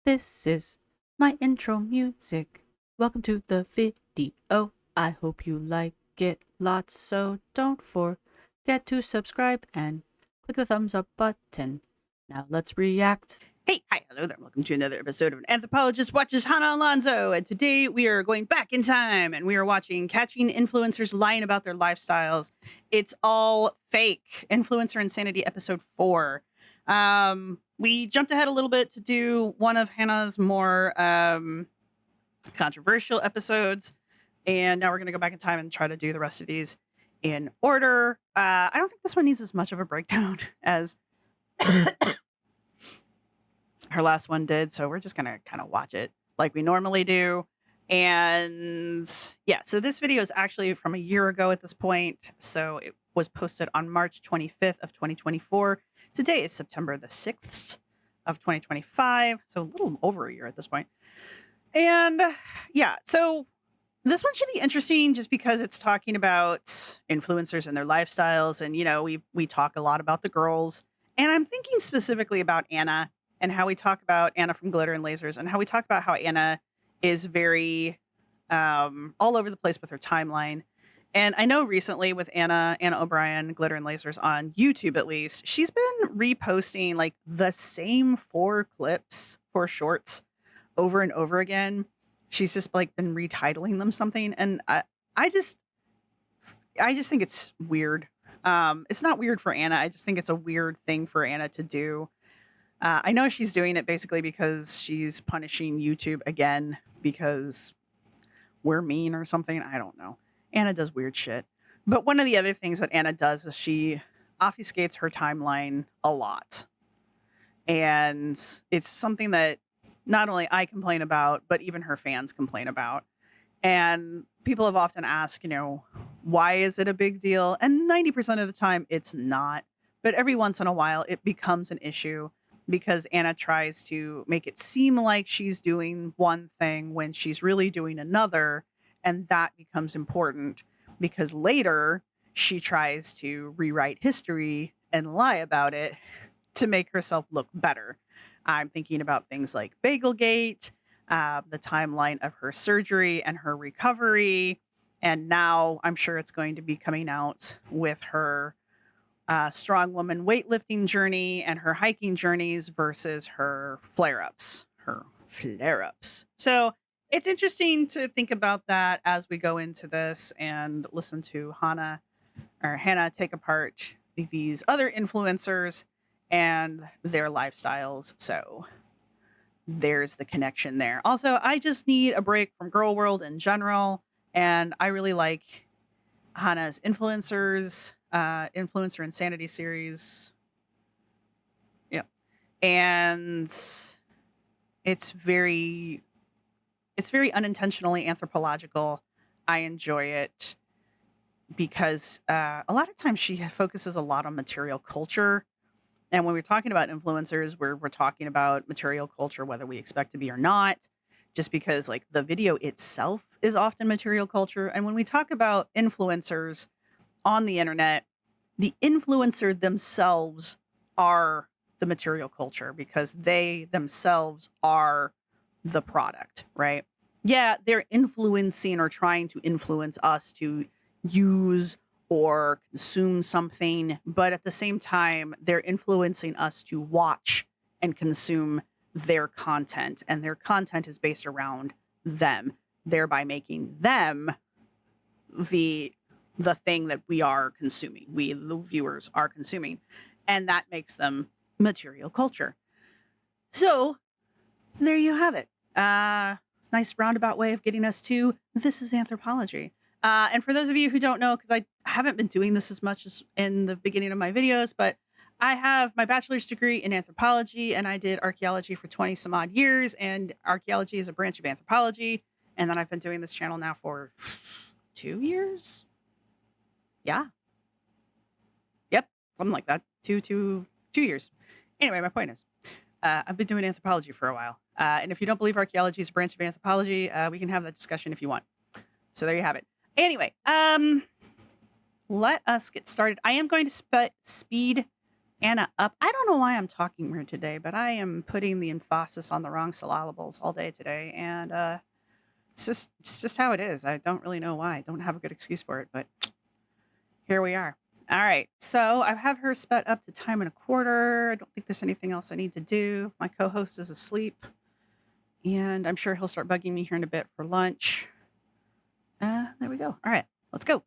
This is my intro music. Welcome to the video. I hope you like it lots, so don't forget to subscribe and click the thumbs up button. Now let's react. Hey, hi, hello there. Welcome to another episode of An Anthropologist Watches Hannah Alonzo. And today we are going back in time and we are watching Catching Influencers Lying About Their Lifestyles. It's all fake. Influencer Insanity episode 4. We jumped ahead a little bit to do one of Hannah's more controversial episodes. And now we're going to go back in time and try to do the rest of these in order. I don't think this one needs as much of a breakdown as her last one did, so we're just gonna kind of watch it like we normally do. And yeah, so this video is actually from a year ago at this point. So it was posted on March 25th of 2024. Today is September the 6th of 2025, so a little over a year at this point. And yeah, so this one should be interesting just because it's talking about influencers and their lifestyles. And, you know, we talk a lot about the girls. And I'm thinking specifically about Anna and how we talk about Anna from Glitter and Lasers and how we talk about how Anna is very all over the place with her timeline. And I know recently with Anna O'Brien, Glitter and Lasers on YouTube, at least, she's been reposting like the same 4 clips, 4 shorts over and over again. She's just like been retitling them something. And I just think it's weird. It's not weird for Anna. I just think it's a weird thing for Anna to do. I know she's doing it basically because she's punishing YouTube again because we're mean or something. I don't know. Anna does weird shit. But one of the other things that Anna does is she obfuscates her timeline a lot. And it's something that not only I complain about, but even her fans complain about. And people have often asked, you know, why is it a big deal? And 90% of the time, it's not. But every once in a while, it becomes an issue because Anna tries to make it seem like she's doing one thing when she's really doing another. And that becomes important because later she tries to rewrite history and lie about it to make herself look better. I'm thinking about things like Bagelgate, the timeline of her surgery and her recovery. And now I'm sure it's going to be coming out with her strong woman weightlifting journey and her hiking journeys versus her flare-ups. So it's interesting to think about that as we go into this and listen to Hannah take apart these other influencers and their lifestyles. So there's the connection there. Also, I just need a break from girl world in general. And I really like Hannah's influencer insanity series. Yeah. And it's very unintentionally anthropological. I enjoy it because a lot of times she focuses a lot on material culture. And when we're talking about influencers, we're talking about material culture, whether we expect to be or not, just because like the video itself is often material culture. And when we talk about influencers on the internet, the influencer themselves are the material culture because they themselves are the product, right? Yeah, they're influencing or trying to influence us to use or consume something, but at the same time, they're influencing us to watch and consume their content. And their content is based around them, thereby making them the thing that we are consuming. We, the viewers, are consuming. And that makes them material culture. So there you have it. Nice roundabout way of getting us to This is Anthropology. And for those of you who don't know, because I haven't been doing this as much as in the beginning of my videos, but I have my bachelor's degree in anthropology and I did archaeology for 20 some odd years. And archaeology is a branch of anthropology. And then I've been doing this channel now for 2 years. Yeah. Yep. Something like that. Two years. Anyway, my point is, I've been doing anthropology for a while. And if you don't believe archaeology is a branch of anthropology, we can have that discussion if you want. So there you have it. Anyway, let us get started. I am going to speed Anna up. I don't know why I'm talking weird today, but I am putting the emphasis on the wrong syllables all day today, and it's just how it is. I don't really know why. I don't have a good excuse for it, but here we are. All right, so I have her sped up to time and a quarter. I don't think there's anything else I need to do. My co-host is asleep, and I'm sure he'll start bugging me here in a bit for lunch. There we go. All right, let's go.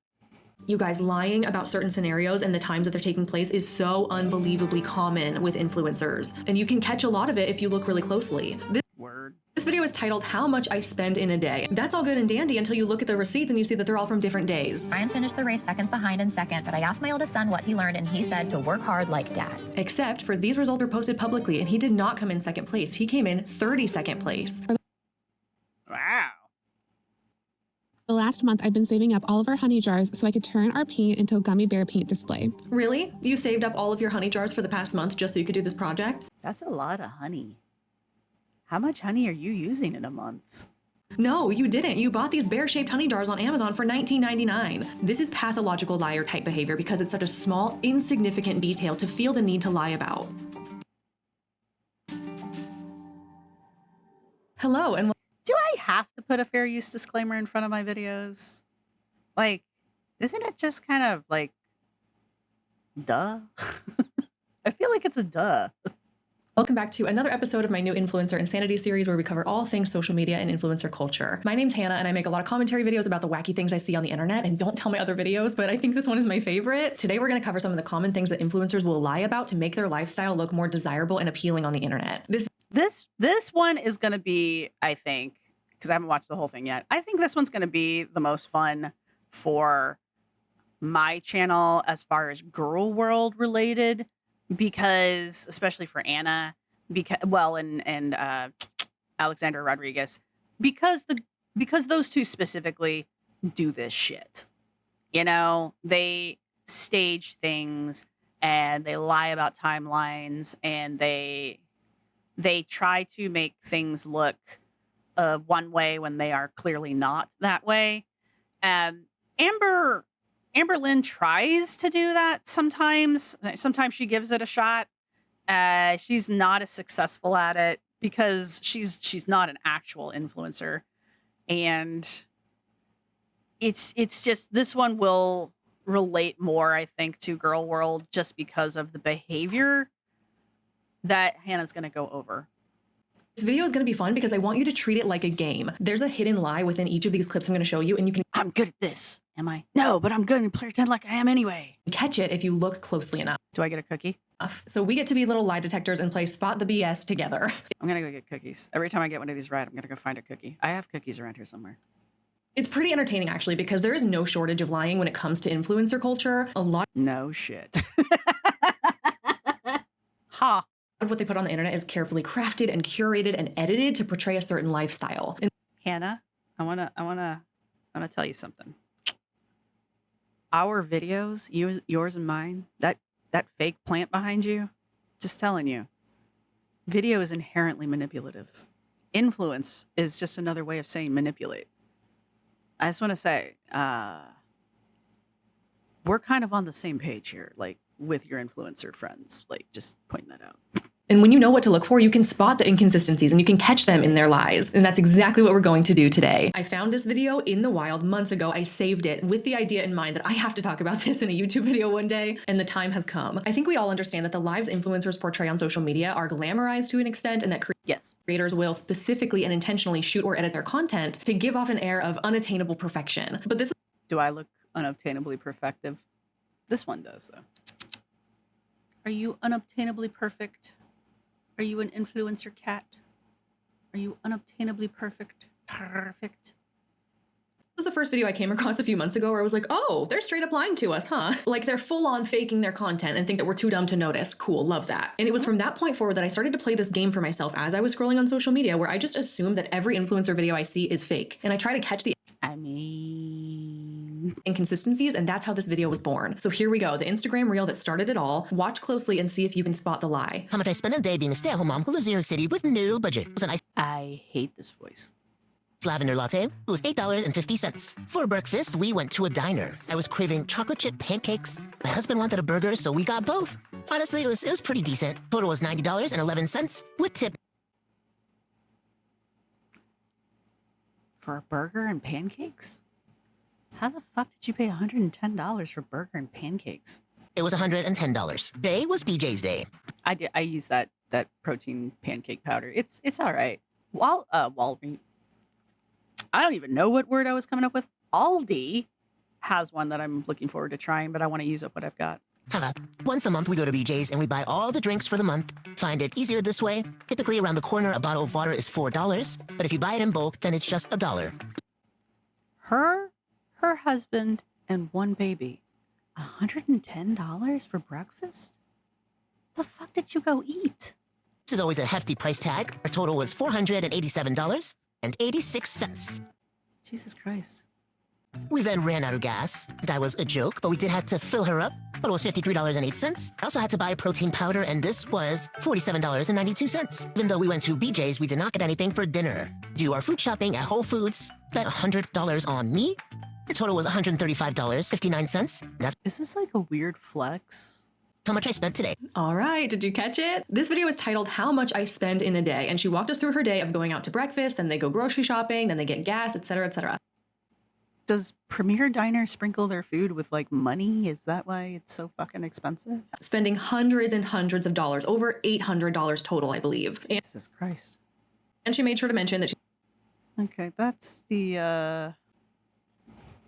You guys, lying about certain scenarios and the times that they're taking place is so unbelievably common with influencers. And you can catch a lot of it if you look really closely. Word. This video is titled, How Much I Spend in a Day. That's all good and dandy until you look at the receipts and you see that they're all from different days. Ryan finished the race seconds behind in second, but I asked my oldest son what he learned and he said to work hard like dad. Except for these results are posted publicly and he did not come in second place. He came in 32nd place. Wow. The last month, I've been saving up all of our honey jars so I could turn our paint into a gummy bear paint display. Really? You saved up all of your honey jars for the past month just so you could do this project? That's a lot of honey. How much honey are you using in a month? No, you didn't. You bought these bear-shaped honey jars on Amazon for $19.99. This is pathological liar type behavior because it's such a small, insignificant detail to feel the need to lie about. Hello, and Do I have to put a fair use disclaimer in front of my videos? Like, isn't it just kind of like, duh? I feel like it's a duh. welcome back to another episode of my new Influencer Insanity series where we cover all things social media and influencer culture. My name's Hannah and I make a lot of commentary videos about the wacky things I see on the internet, and don't tell my other videos, but I think this one is my favorite. Today we're going to cover some of the common things that influencers will lie about to make their lifestyle look more desirable and appealing on the internet. This one is going to be, I think, because I haven't watched the whole thing yet, I think this one's going to be the most fun for my channel as far as girl world related, because especially for Anna, because and Alexandra Rodriguez, because those two specifically do this shit. You know, they stage things and they lie about timelines and they try to make things look one way when they are clearly not that way. Amber Lynn tries to do that sometimes. Sometimes she gives it a shot. She's not as successful at it because she's not an actual influencer, and it's just, this one will relate more, I think, to girl world just because of the behavior that Hannah's going to go over. This video is going to be fun because I want you to treat it like a game. There's a hidden lie within each of these clips I'm going to show you, and you can I'm good at this. Am I? No, but I'm going to pretend like I am anyway. catch it if you look closely enough. Do I get a cookie? So we get to be little lie detectors and play Spot the BS together. I'm going to go get cookies. Every time I get one of these right, I'm going to go find a cookie. I have cookies around here somewhere. It's pretty entertaining, actually, because there is no shortage of lying when it comes to influencer culture. A lot No shit. Ha. of what they put on the internet is carefully crafted and curated and edited to portray a certain lifestyle. And Hannah, I wanna tell you something. Our videos, yours and mine, that fake plant behind you, just telling you, video is inherently manipulative. Influence is just another way of saying manipulate. I just want to say, we're kind of on the same page here, like with your influencer friends, like just pointing that out. And when you know what to look for, you can spot the inconsistencies and you can catch them in their lies. And that's exactly what we're going to do today. I found this video in the wild months ago. I saved it with the idea in mind that I have to talk about this in a YouTube video one day, and the time has come. I think we all understand that the lives influencers portray on social media are glamorized to an extent, and that Yes. creators will specifically and intentionally shoot or edit their content to give off an air of unattainable perfection. But this Do I look unobtainably perfective? This one does, though. Are you unobtainably perfect? Are you an influencer cat? Are you unobtainably perfect? Perfect. was the first video I came across a few months ago where I was like, oh, they're straight up lying to us, huh? Like they're full on faking their content and think that we're too dumb to notice. Cool, love that. And it was from that point forward that I started to play this game for myself as I was scrolling on social media, where I just assume that every influencer video I see is fake. And I try to catch the inconsistencies, and that's how this video was born. So here we go, the Instagram reel that started it all. Watch closely and see if you can spot the lie. How much I spend a day being a stay-at-home mom who lives in New York City with no budget. It was a nice I hate this voice. lavender latte. It was $8.50. For breakfast, we went to a diner. I was craving chocolate chip pancakes. My husband wanted a burger, so we got both. Honestly, it was pretty decent. Total was $90.11 with tip. For a burger and pancakes? How the fuck did you pay $110 for burger and pancakes? It was $110. Today was BJ's day. I use that protein pancake powder. It's all right. Walgreens. I don't even know what word I was coming up with. Aldi has one that I'm looking forward to trying, but I want to use up what I've got. Once a month, we go to BJ's and we buy all the drinks for the month. Find it easier this way. Typically, around the corner, a bottle of water is $4, but if you buy it in bulk, then it's just $1. Her husband, and one baby. $110 for breakfast? The fuck did you go eat? This is always a hefty price tag. Our total was $487.86. Jesus Christ. We then ran out of gas. That was a joke, but we did have to fill her up. But it was $53.08. I also had to buy protein powder, and this was $47.92. Even though we went to BJ's, we did not get anything for dinner. Do our food shopping at Whole Foods. Spent $100 on me. The total was $135.59. That's Is this like a weird flex? how much I spent today. All right, did you catch it? This video is titled How Much I Spend in a Day, and she walked us through her day of going out to breakfast, then they go grocery shopping, then they get gas, etc., etc. Does Premier Diner sprinkle their food with like money? Is that why it's so fucking expensive? Spending hundreds and hundreds of dollars, over $800 total, I believe. Jesus Christ. And she made sure to mention that she Okay, that's the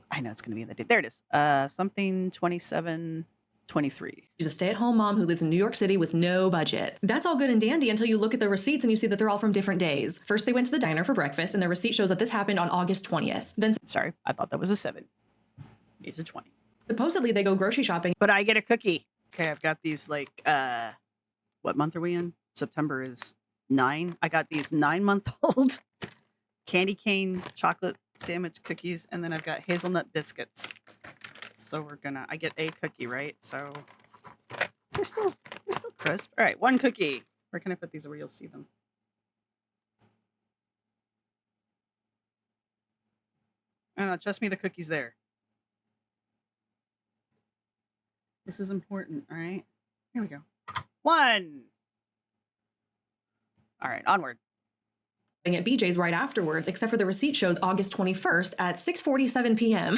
I know it's gonna be in the date. There it is. Something 2723. she's a stay-at-home mom who lives in New York City with no budget. That's all good and dandy until you look at the receipts and you see that they're all from different days. First, they went to the diner for breakfast, and their receipt shows that this happened on August 20th. Then Sorry, I thought that was a 7. It's a 20. supposedly they go grocery shopping. But I get a cookie. Okay, I've got these like what month are we in? September is 9. I got these 9-month-old candy cane chocolate sandwich cookies, and then I've got hazelnut biscuits. So I get a cookie, right? So they're still crisp. All right, one cookie. Where can I put these where you'll see them? I don't know, trust me, the cookie's there. This is important, all right? Here we go. 1. All right, onward. At BJ's right afterwards, except for the receipt shows August 21st at 6:47 p.m.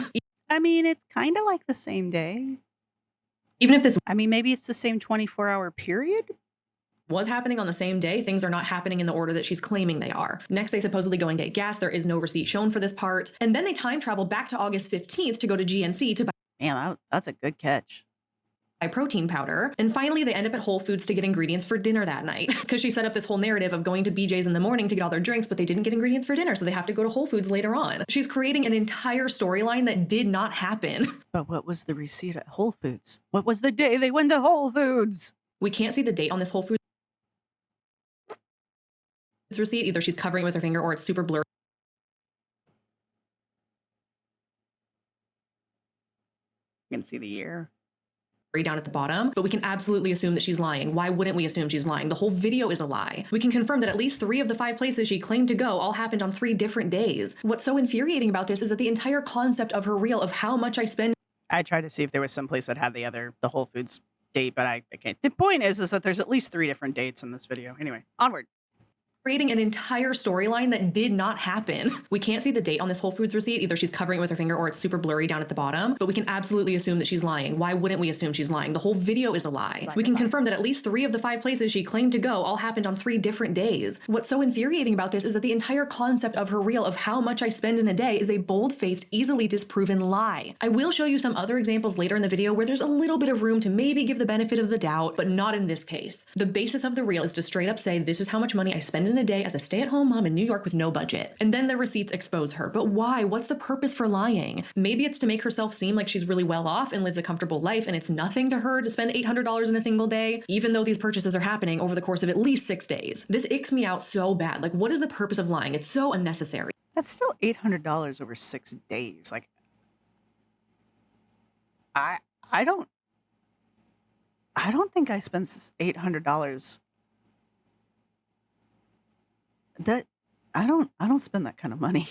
I mean, it's kind of like the same day. Even if this I mean, maybe it's the same 24-hour period. was happening on the same day, things are not happening in the order that she's claiming they are. Next, they supposedly go and get gas. There is no receipt shown for this part. And then they time travel back to August 15th to go to GNC to Man, that's a good catch. buy protein powder. And finally, they end up at Whole Foods to get ingredients for dinner that night. Because she set up this whole narrative of going to BJ's in the morning to get all their drinks, but they didn't get ingredients for dinner, so they have to go to Whole Foods later on. She's creating an entire storyline that did not happen. But what was the receipt at Whole Foods? What was the day they went to Whole Foods? We can't see the date on this Whole Foods receipt. Either she's covering it with her finger or it's super blurry. You can see the year. Down at the bottom, but we can absolutely assume that she's lying. Why wouldn't we assume she's lying? The whole video is a lie. We can confirm that at least 3 of the 5 places she claimed to go all happened on 3 different days. What's so infuriating about this is that the entire concept of her reel of how much I spend I tried to see if there was some place that had the Whole Foods date, but I can't. The point is that there's at least 3 different dates in this video. Anyway, onward. creating an entire storyline that did not happen. We can't see the date on this Whole Foods receipt. Either she's covering it with her finger or it's super blurry down at the bottom, but we can absolutely assume that she's lying. Why wouldn't we assume she's lying? The whole video is a lie. We can confirm that at least 3 of the 5 places she claimed to go all happened on 3 different days. What's so infuriating about this is that the entire concept of her reel of how much I spend in a day is a bold-faced, easily disproven lie. I will show you some other examples later in the video where there's a little bit of room to maybe give the benefit of the doubt, but not in this case. The basis of the reel is to straight up say, this is how much money I spend in a day as a stay-at-home mom in New York with no budget. And then the receipts expose her. But why? What's the purpose for lying? Maybe it's to make herself seem like she's really well off and lives a comfortable life, and it's nothing to her to spend $800 in a single day, even though these purchases are happening over the course of at least 6 days. This icks me out so bad. Like, what is the purpose of lying? It's so unnecessary. That's still $800 over 6 days. Like, I don't think I spent $800. That I don't spend that kind of money.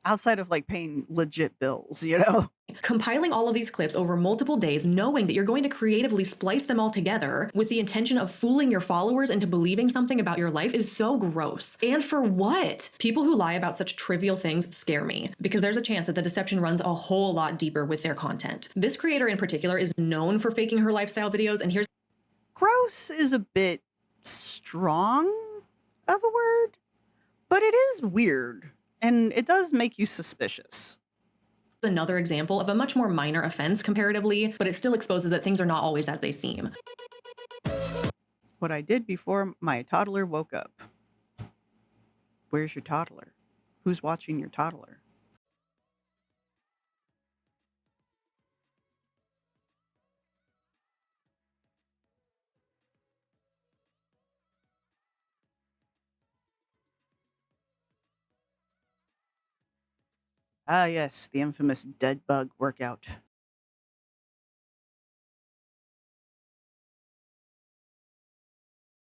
Outside of like paying legit bills, you know? Compiling all of these clips over multiple days, knowing that you're going to creatively splice them all together with the intention of fooling your followers into believing something about your life is so gross. And for what? People who lie about such trivial things scare me, because there's a chance that the deception runs a whole lot deeper with their content. This creator in particular is known for faking her lifestyle videos, and here's Gross is a bit strong of a word, but it is weird. And it does make you suspicious. another example of a much more minor offense comparatively, but it still exposes that things are not always as they seem. What I did before my toddler woke up. Where's your toddler? Who's watching your toddler? Ah, yes, the infamous dead bug workout.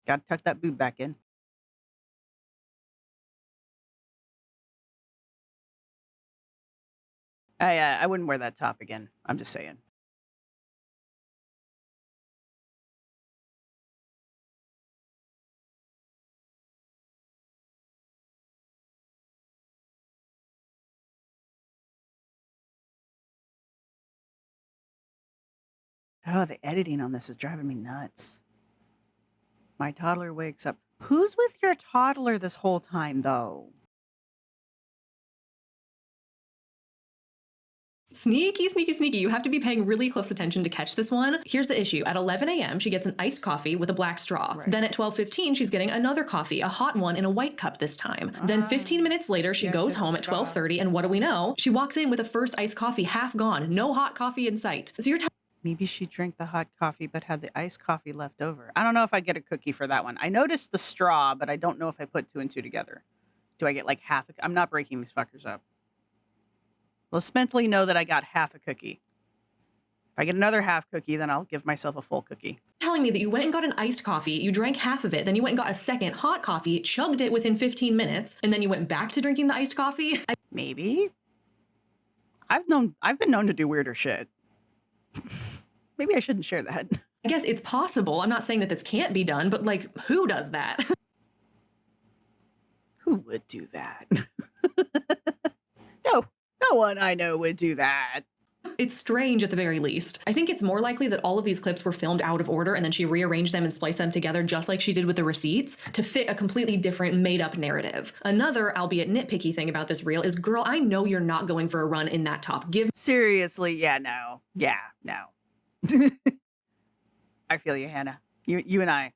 Gotta tuck that boob back in. I wouldn't wear that top again. I'm just saying. Oh, the editing on this is driving me nuts. My toddler wakes up. Who's with your toddler this whole time, though? Sneaky, sneaky, sneaky. You have to be paying really close attention to catch this one. Here's the issue. At 11 a.m., she gets an iced coffee with a black straw. Right. Then at 12:15, she's getting another coffee, a hot one in a white cup this time. Then 15 minutes later, she Yeah, goes she has a home at straw. 12:30, and what do we know? She walks in with a first iced coffee half gone. No hot coffee in sight. So you're Maybe she drank the hot coffee but had the iced coffee left over. I don't know if I get a cookie for that one. I noticed the straw, but I don't know if I put 2 and 2 together. Do I get like half a... I'm not breaking these fuckers up. Let's mentally know that I got half a cookie. If I get another half cookie, then I'll give myself a full cookie. telling me that you went and got an iced coffee, you drank half of it, then you went and got a second hot coffee, chugged it within 15 minutes, and then you went back to drinking the iced coffee? Maybe. I've been known to do weirder shit. Maybe I shouldn't share that. I guess it's possible. I'm not saying that this can't be done, but like, who does that? Who would do that? No one I know would do that. It's strange at the very least. I think it's more likely that all of these clips were filmed out of order and then she rearranged them and spliced them together just like she did with the receipts to fit a completely different made-up narrative. Another, albeit nitpicky thing about this reel is, girl, I know you're not going for a run in that top. Give Seriously, yeah, no. I feel you, Hannah. You and I.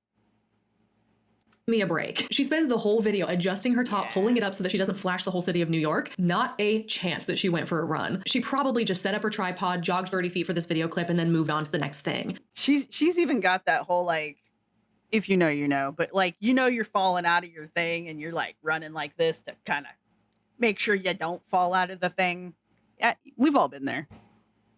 me a break. She spends the whole video adjusting her top, pulling it up so that she doesn't flash the whole city of New York. Not a chance that she went for a run. She probably just set up her tripod, jogged 30 feet for this video clip, and then moved on to the next thing. She's even got that whole like, if you know, you know, but like, you know, you're falling out of your thing and you're like running like this to kind of make sure you don't fall out of the thing. Yeah, we've all been there.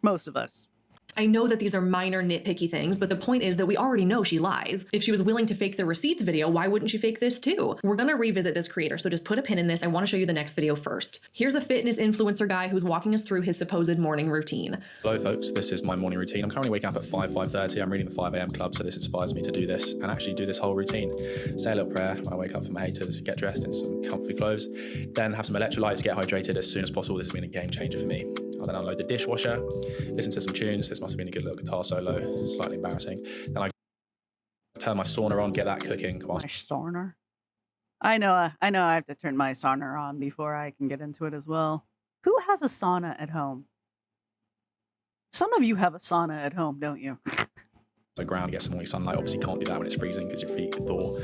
Most of us. I know that these are minor nitpicky things, but the point is that we already know she lies. If she was willing to fake the receipts video, why wouldn't she fake this too? We're gonna revisit this creator, so just put a pin in this. I wanna show you the next video first. Here's a fitness influencer guy who's walking us through his supposed morning routine. Hello folks, this is my morning routine. I'm currently waking up at 5:30. I'm reading the 5 a.m. club, so this inspires me to do this and actually do this whole routine. Say a little prayer when I wake up for my haters, get dressed in some comfy clothes, then have some electrolytes, get hydrated as soon as possible. This has been a game changer for me. I'll then unload the dishwasher, listen to some tunes. This must have been a good little guitar solo, slightly embarrassing. Then I turn my sauna on, get that cooking. My sauna? I know I have to turn my sauna on before I can get into it as well. Who has a sauna at home? Some of you have a sauna at home, don't you? The ground, get some morning sunlight. Obviously can't do that when it's freezing because your feet thaw.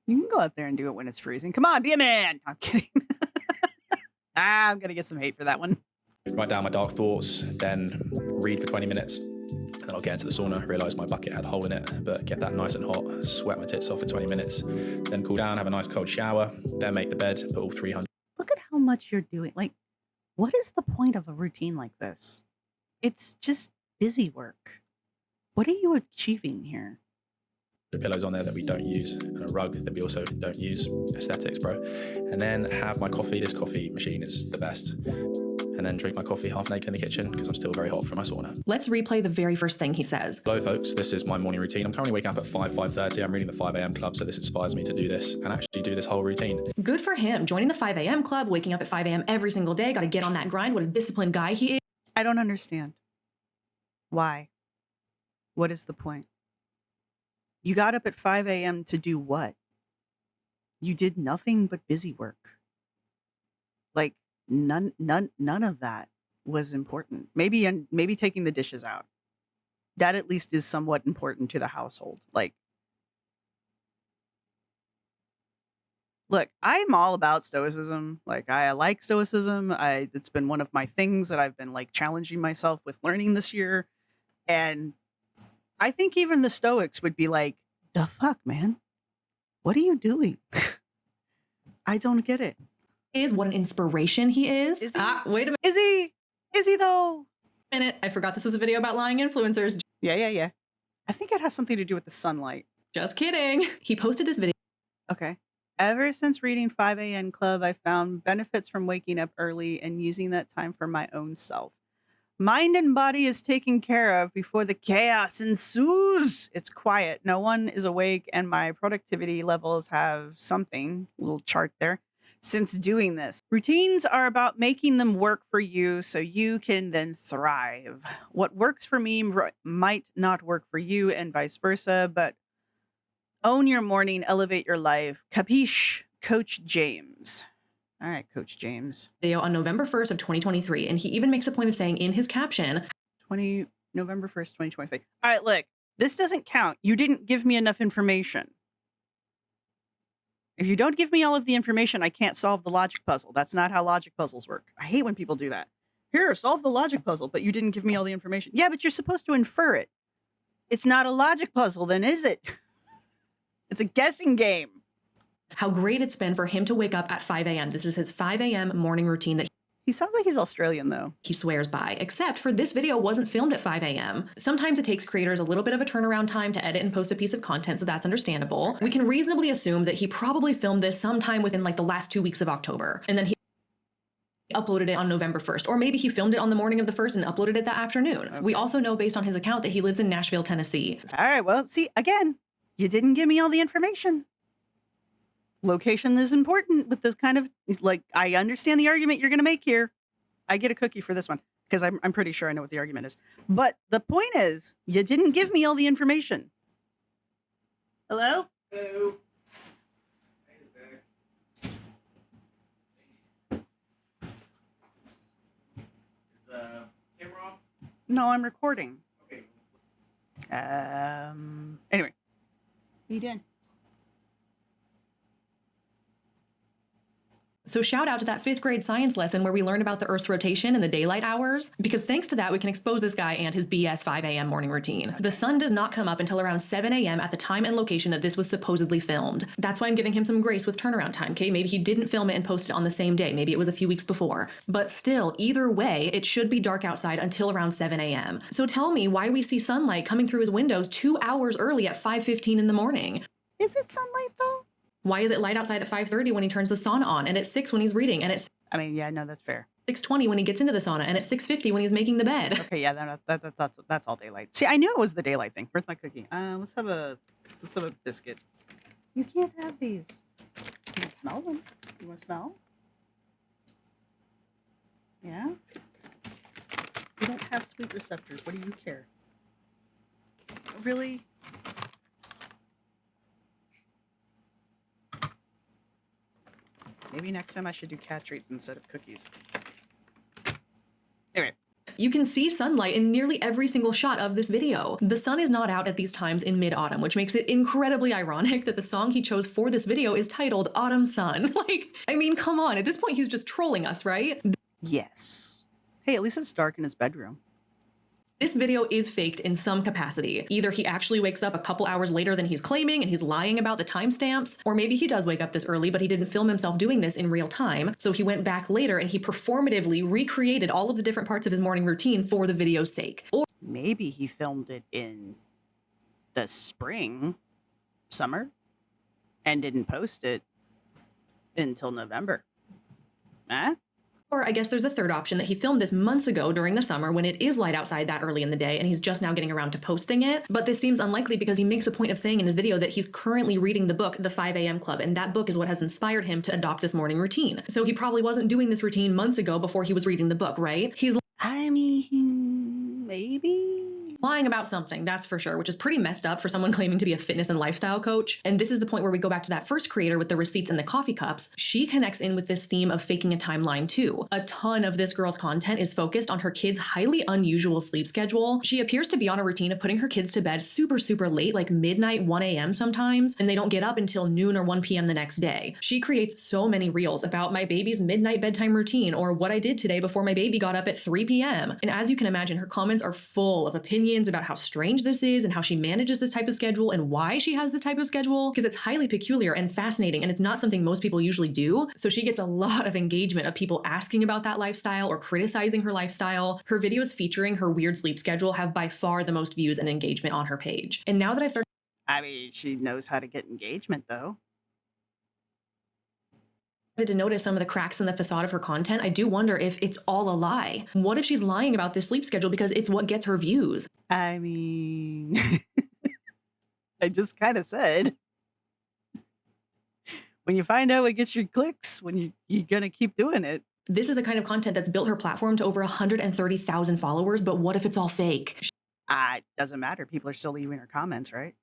You can go out there and do it when it's freezing. Come on, be a man. I'm kidding. I'm going to get some hate for that one. Write down my dark thoughts, then read for 20 minutes. Then I'll get into the sauna, realise my bucket had a hole in it, but get that nice and hot, sweat my tits off for 20 minutes, then cool down, have a nice cold shower, then make the bed, put all 300 Look at how much you're doing. Like, what is the point of a routine like this? It's just busy work. What are you achieving here? pillows on there that we don't use, and a rug that we also don't use. Aesthetics, bro. And then have my coffee. This coffee machine is the best. And then drink my coffee half naked in the kitchen because I'm still very hot from my sauna. Let's replay the very first thing he says. Hello folks, this is my morning routine. I'm currently waking up at 5:30. I'm reading the 5 a.m. club, so this inspires me to do this and actually do this whole routine. Good for him. Joining the 5 a.m. club, waking up at 5 a.m. every single day. Got to get on that grind. What a disciplined guy he is. I don't understand. Why? What is the point? You got up at 5 a.m. to do what? You did nothing but busy work. Like, none of that was important. Maybe taking the dishes out. That at least is somewhat important to the household. Like, look, I'm all about stoicism. Like, I like stoicism. It's been one of my things that I've been like challenging myself with learning this year. And I think even the Stoics would be like, the fuck, man? What are you doing? I don't get it. What an inspiration he is. Is he? Wait a Is he though? minute. I forgot this was a video about lying influencers. Yeah. I think it has something to do with the sunlight. Just kidding. He posted this video. Okay. Ever since reading 5 a.m. Club, I found benefits from waking up early and using that time for my own self. Mind and body is taken care of before the chaos ensues. It's quiet. No one is awake, and my productivity levels have something, little chart there, since doing this. Routines are about making them work for you so you can then thrive. What works for me might not work for you, and vice versa, but own your morning, elevate your life. Capiche? Coach James. All right, Coach James. Video on November 1st of 2023, and he even makes a point of saying in his caption, November 1st, 2023. All right, look, this doesn't count. You didn't give me enough information. If you don't give me all of the information, I can't solve the logic puzzle. That's not how logic puzzles work. I hate when people do that. Here, solve the logic puzzle, but you didn't give me all the information. Yeah, but you're supposed to infer it. It's not a logic puzzle, then, is it? It's a guessing game. how great it's been for him to wake up at 5 a.m. This is his 5 a.m. morning routine that He sounds like he's Australian, though. he swears by, except for this video wasn't filmed at 5 a.m. Sometimes it takes creators a little bit of a turnaround time to edit and post a piece of content, so that's understandable. We can reasonably assume that he probably filmed this sometime within like the last 2 weeks of October, and then he uploaded it on November 1st, or maybe he filmed it on the morning of the 1st and uploaded it that afternoon. Okay. We also know based on his account that he lives in Nashville, Tennessee. All right, well, see, again, you didn't give me all the information. Location is important with this kind of, like, I understand the argument you're going to make here. I get a cookie for this one because I'm pretty sure I know what the argument is. But the point is, you didn't give me all the information. Hello? Hello. Is the camera off? No, I'm recording. Okay. Anyway. You did. So shout out to that 5th grade science lesson where we learned about the Earth's rotation and the daylight hours, because thanks to that, we can expose this guy and his BS 5 a.m. morning routine. The sun does not come up until around 7 a.m. at the time and location that this was supposedly filmed. That's why I'm giving him some grace with turnaround time, okay? Maybe he didn't film it and post it on the same day. Maybe it was a few weeks before. But still, either way, it should be dark outside until around 7 a.m. So tell me why we see sunlight coming through his windows 2 hours early at 5:15 in the morning. Is it sunlight, though? Why is it light outside at 5:30 when he turns the sauna on, and at 6 when he's reading, and at I mean, yeah, no, that's fair. 6:20 when he gets into the sauna, and at 6:50 when he's making the bed? Okay, yeah, that's all daylight. See, I knew it was the daylight thing. Where's my cookie? Let's have a biscuit. You can't have these. You can smell them. You want to smell? Yeah. You don't have sweet receptors. What do you care? Really? Maybe next time I should do cat treats instead of cookies. Anyway. You can see sunlight in nearly every single shot of this video. The sun is not out at these times in mid-autumn, which makes it incredibly ironic that the song he chose for this video is titled Autumn Sun. Like, I mean, come on, at this point he's just trolling us, right? Yes. Hey, at least it's dark in his bedroom. This video is faked in some capacity. Either he actually wakes up a couple hours later than he's claiming and he's lying about the timestamps, or maybe he does wake up this early but he didn't film himself doing this in real time, so he went back later and he performatively recreated all of the different parts of his morning routine for the video's sake. Or maybe he filmed it in the spring summer and didn't post it until November. Huh? Or I guess there's a third option that he filmed this months ago during the summer when it is light outside that early in the day and he's just now getting around to posting it. But this seems unlikely because he makes a point of saying in his video that he's currently reading the book, The 5 a.m. Club, and that book is what has inspired him to adopt this morning routine. So he probably wasn't doing this routine months ago before he was reading the book, right? He's I mean, maybe. lying about something, that's for sure, which is pretty messed up for someone claiming to be a fitness and lifestyle coach. And this is the point where we go back to that first creator with the receipts and the coffee cups. She connects in with this theme of faking a timeline too. A ton of this girl's content is focused on her kids' highly unusual sleep schedule. She appears to be on a routine of putting her kids to bed super, super late, like midnight, 1 a.m. sometimes, and they don't get up until noon or 1 p.m. the next day. She creates so many reels about my baby's midnight bedtime routine or what I did today before my baby got up at 3 p.m. And as you can imagine, her comments are full of opinions about how strange this is and how she manages this type of schedule and why she has this type of schedule, because it's highly peculiar and fascinating and it's not something most people usually do. So she gets a lot of engagement of people asking about that lifestyle or criticizing her lifestyle. Her videos featuring her weird sleep schedule have by far the most views and engagement on her page. And now that I started She knows how to get engagement though. to notice some of the cracks in the facade of her content, I do wonder if it's all a lie. What if she's lying about this sleep schedule because it's what gets her views? I mean, I just kind of said, when you find out what gets your clicks, when you're going to keep doing it. This is the kind of content that's built her platform to over 130,000 followers, but what if it's all fake? It doesn't matter. People are still leaving her comments, right?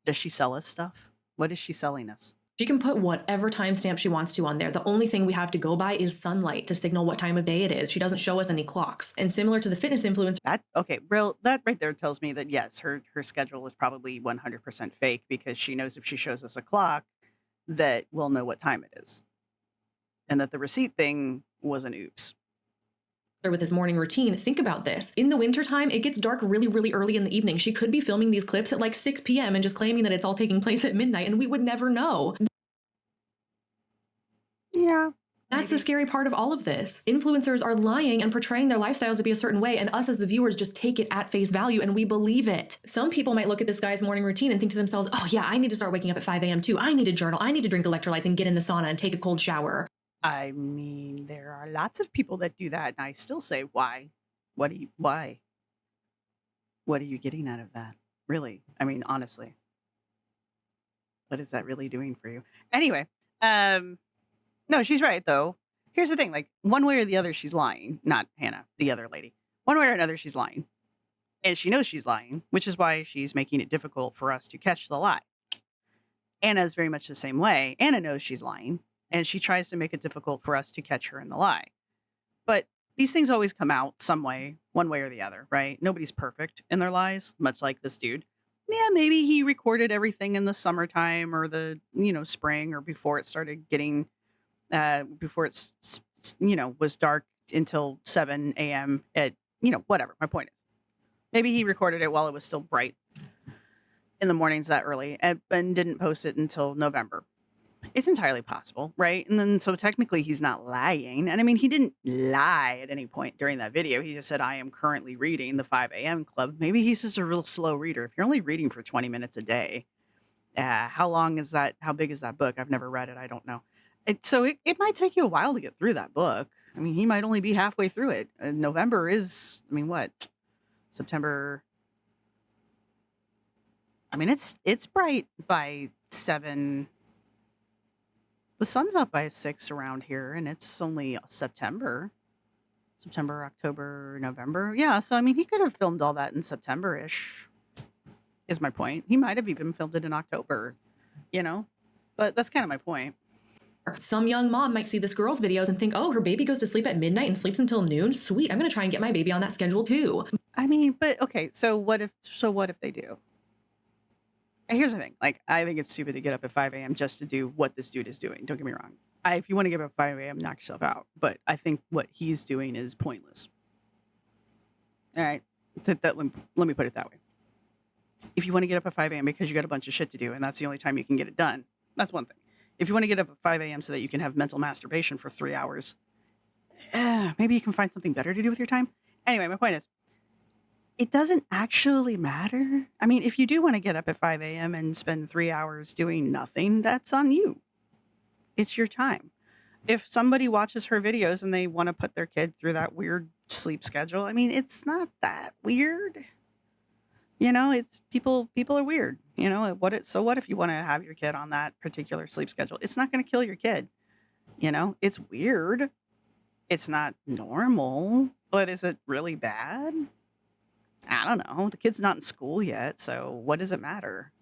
Does she sell us stuff? What is she selling us? She can put whatever timestamp she wants to on there. The only thing we have to go by is sunlight to signal what time of day it is. She doesn't show us any clocks. And similar to the fitness influencer, That right there tells me that yes, her schedule is probably 100% fake because she knows if she shows us a clock that we'll know what time it is. And that the receipt thing was an oops. with his morning routine, think about this. In the wintertime, it gets dark really, really early in the evening. She could be filming these clips at like 6 p.m. and just claiming that it's all taking place at midnight, and we would never know. Yeah. That's the scary part of all of this. Influencers are lying and portraying their lifestyles to be a certain way, and us as the viewers just take it at face value and we believe it. Some people might look at this guy's morning routine and think to themselves, oh yeah, I need to start waking up at 5 a.m. too. I need to journal. I need to drink electrolytes and get in the sauna and take a cold shower. I mean, there are lots of people that do that, and I still say, why? Why? What are you getting out of that? Really? I mean, honestly. What is that really doing for you? Anyway, no, she's right, though. Here's the thing, like, one way or the other, she's lying. Not Hannah, the other lady. One way or another, she's lying. And she knows she's lying, which is why she's making it difficult for us to catch the lie. Anna's very much the same way. Anna knows she's lying, and she tries to make it difficult for us to catch her in the lie. But these things always come out some way, one way or the other, right? Nobody's perfect in their lies, much like this dude. Yeah, maybe he recorded everything in the summertime or the, spring or before it started getting, before it's, was dark until 7 a.m. at, whatever. My point is, maybe he recorded it while it was still bright in the mornings that early and didn't post it until November. It's entirely possible, right? And then so technically he's not lying. And I mean, he didn't lie at any point during that video. He just said, I am currently reading the 5 a.m. Club. Maybe he's just a real slow reader. If you're only reading for 20 minutes a day, how long is that? How big is that book? I've never read it. I don't know. So it might take you a while to get through that book. I mean, he might only be halfway through it. November is, what? September. I mean, it's bright by 7. The sun's up by 6 around here, and it's only September, October, November. Yeah, so I mean, he could have filmed all that in September-ish, is my point. He might have even filmed it in October, but that's kind of my point. Some young mom might see this girl's videos and think, oh, her baby goes to sleep at midnight and sleeps until noon. Sweet, I'm going to try and get my baby on that schedule too. I mean, but okay, so what if they do? Here's the thing. Like, I think it's stupid to get up at 5 a.m. just to do what this dude is doing. Don't get me wrong. If you want to get up at 5 a.m., knock yourself out. But I think what he's doing is pointless. All right. Let me put it that way. If you want to get up at 5 a.m. because you got a bunch of shit to do and that's the only time you can get it done, that's one thing. If you want to get up at 5 a.m. so that you can have mental masturbation for 3 hours, maybe you can find something better to do with your time. Anyway, my point is, it doesn't actually matter. I mean, if you do want to get up at 5 a.m. and spend 3 hours doing nothing, that's on you. It's your time. If somebody watches her videos and they want to put their kid through that weird sleep schedule, I mean, it's not that weird. It's people are weird. So what if you want to have your kid on that particular sleep schedule? It's not going to kill your kid. It's weird. It's not normal, but is it really bad? I don't know. The kid's not in school yet, so what does it matter?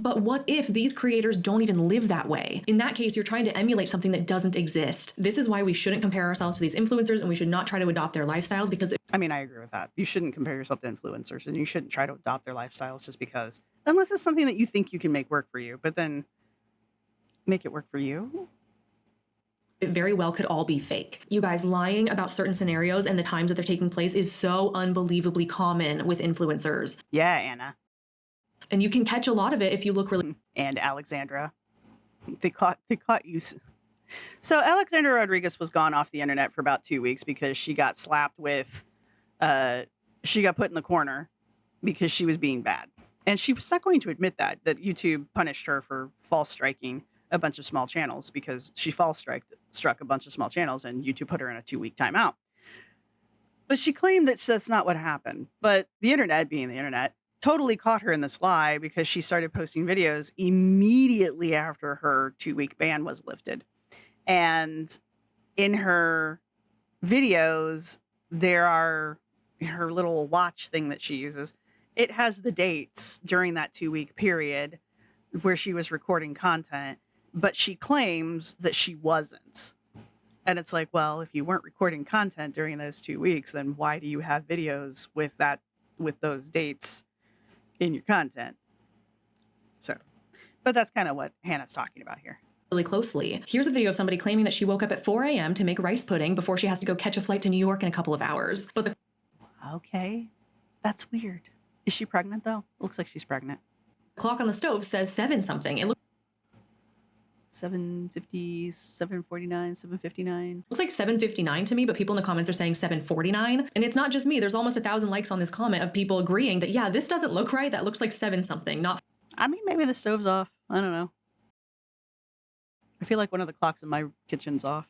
But what if these creators don't even live that way? In that case, you're trying to emulate something that doesn't exist. This is why we shouldn't compare ourselves to these influencers, and we should not try to adopt their lifestyles, because I mean, I agree with that. You shouldn't compare yourself to influencers, and you shouldn't try to adopt their lifestyles just because, unless it's something that you think you can make work for you, but then make it work for you. it very well could all be fake. You guys, lying about certain scenarios and the times that they're taking place is so unbelievably common with influencers. Yeah, Anna. And you can catch a lot of it if you look really... And Alexandra. They caught you. So Alexandra Rodriguez was gone off the internet for about 2 weeks because she got slapped with, she got put in the corner because she was being bad. And she was not going to admit that YouTube punished her for false striking a bunch of small channels because she false struck a bunch of small channels and YouTube put her in a 2-week timeout. But she claimed that that's not what happened. But the internet, being the internet, totally caught her in this lie because she started posting videos immediately after her 2-week ban was lifted. And in her videos, there are her little watch thing that she uses. It has the dates during that 2-week period where she was recording content, but she claims that she wasn't. And it's like, well, if you weren't recording content during those 2 weeks, then why do you have videos with those dates in your content? So, but that's kind of what Hannah's talking about here. Really closely. Here's a video of somebody claiming that she woke up at 4 a.m. to make rice pudding before she has to go catch a flight to New York in a couple of hours. But the Okay, that's weird. Is she pregnant though? Looks like she's pregnant. clock on the stove says 7 something. It looks 7:50, 7:49, 7:59. looks like 7:59 to me, but people in the comments are saying 7:49. And it's not just me. There's almost 1,000 likes on this comment of people agreeing that, yeah, this doesn't look right. That looks like 7 something, not... I mean, maybe the stove's off. I don't know. I feel like one of the clocks in my kitchen's off.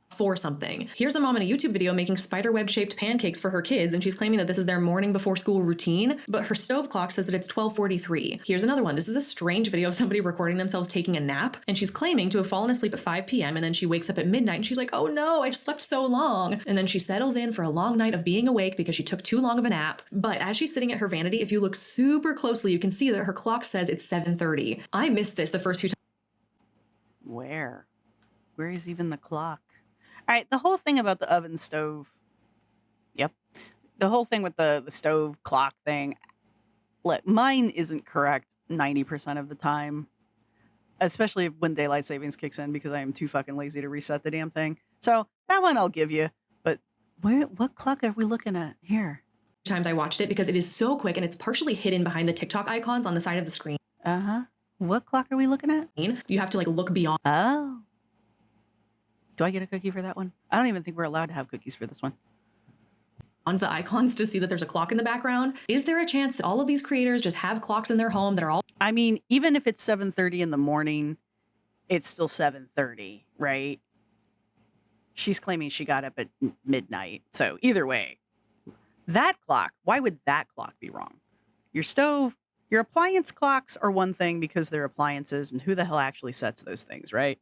4 something. Here's a mom in a YouTube video making spiderweb shaped pancakes for her kids, and she's claiming that this is their morning before school routine, but her stove clock says that it's 12:43. Here's another one. This is a strange video of somebody recording themselves taking a nap, and she's claiming to have fallen asleep at 5 p.m. and then she wakes up at midnight and she's like, oh no, I slept so long. And then she settles in for a long night of being awake because she took too long of a nap. But as she's sitting at her vanity, if you look super closely, you can see that her clock says it's 7:30. I missed this the first few times. Where is even the clock? All right, the whole thing about the oven stove. Yep. The whole thing with the stove clock thing. Look, mine isn't correct 90% of the time, especially when daylight savings kicks in because I am too fucking lazy to reset the damn thing. So that one I'll give you. But what clock are we looking at here? Times I watched it because it is so quick and it's partially hidden behind the TikTok icons on the side of the screen. Uh-huh. What clock are we looking at? You have to like look beyond. Oh. Do I get a cookie for that one? I don't even think we're allowed to have cookies for this one. On the icons to see that there's a clock in the background. Is there a chance that all of these creators just have clocks in their home that are all... I mean, even if it's 7:30 in the morning, it's still 7:30, right? She's claiming she got up at midnight. So either way, that clock, why would that clock be wrong? Your stove, your appliance clocks are one thing because they're appliances, and who the hell actually sets those things, right?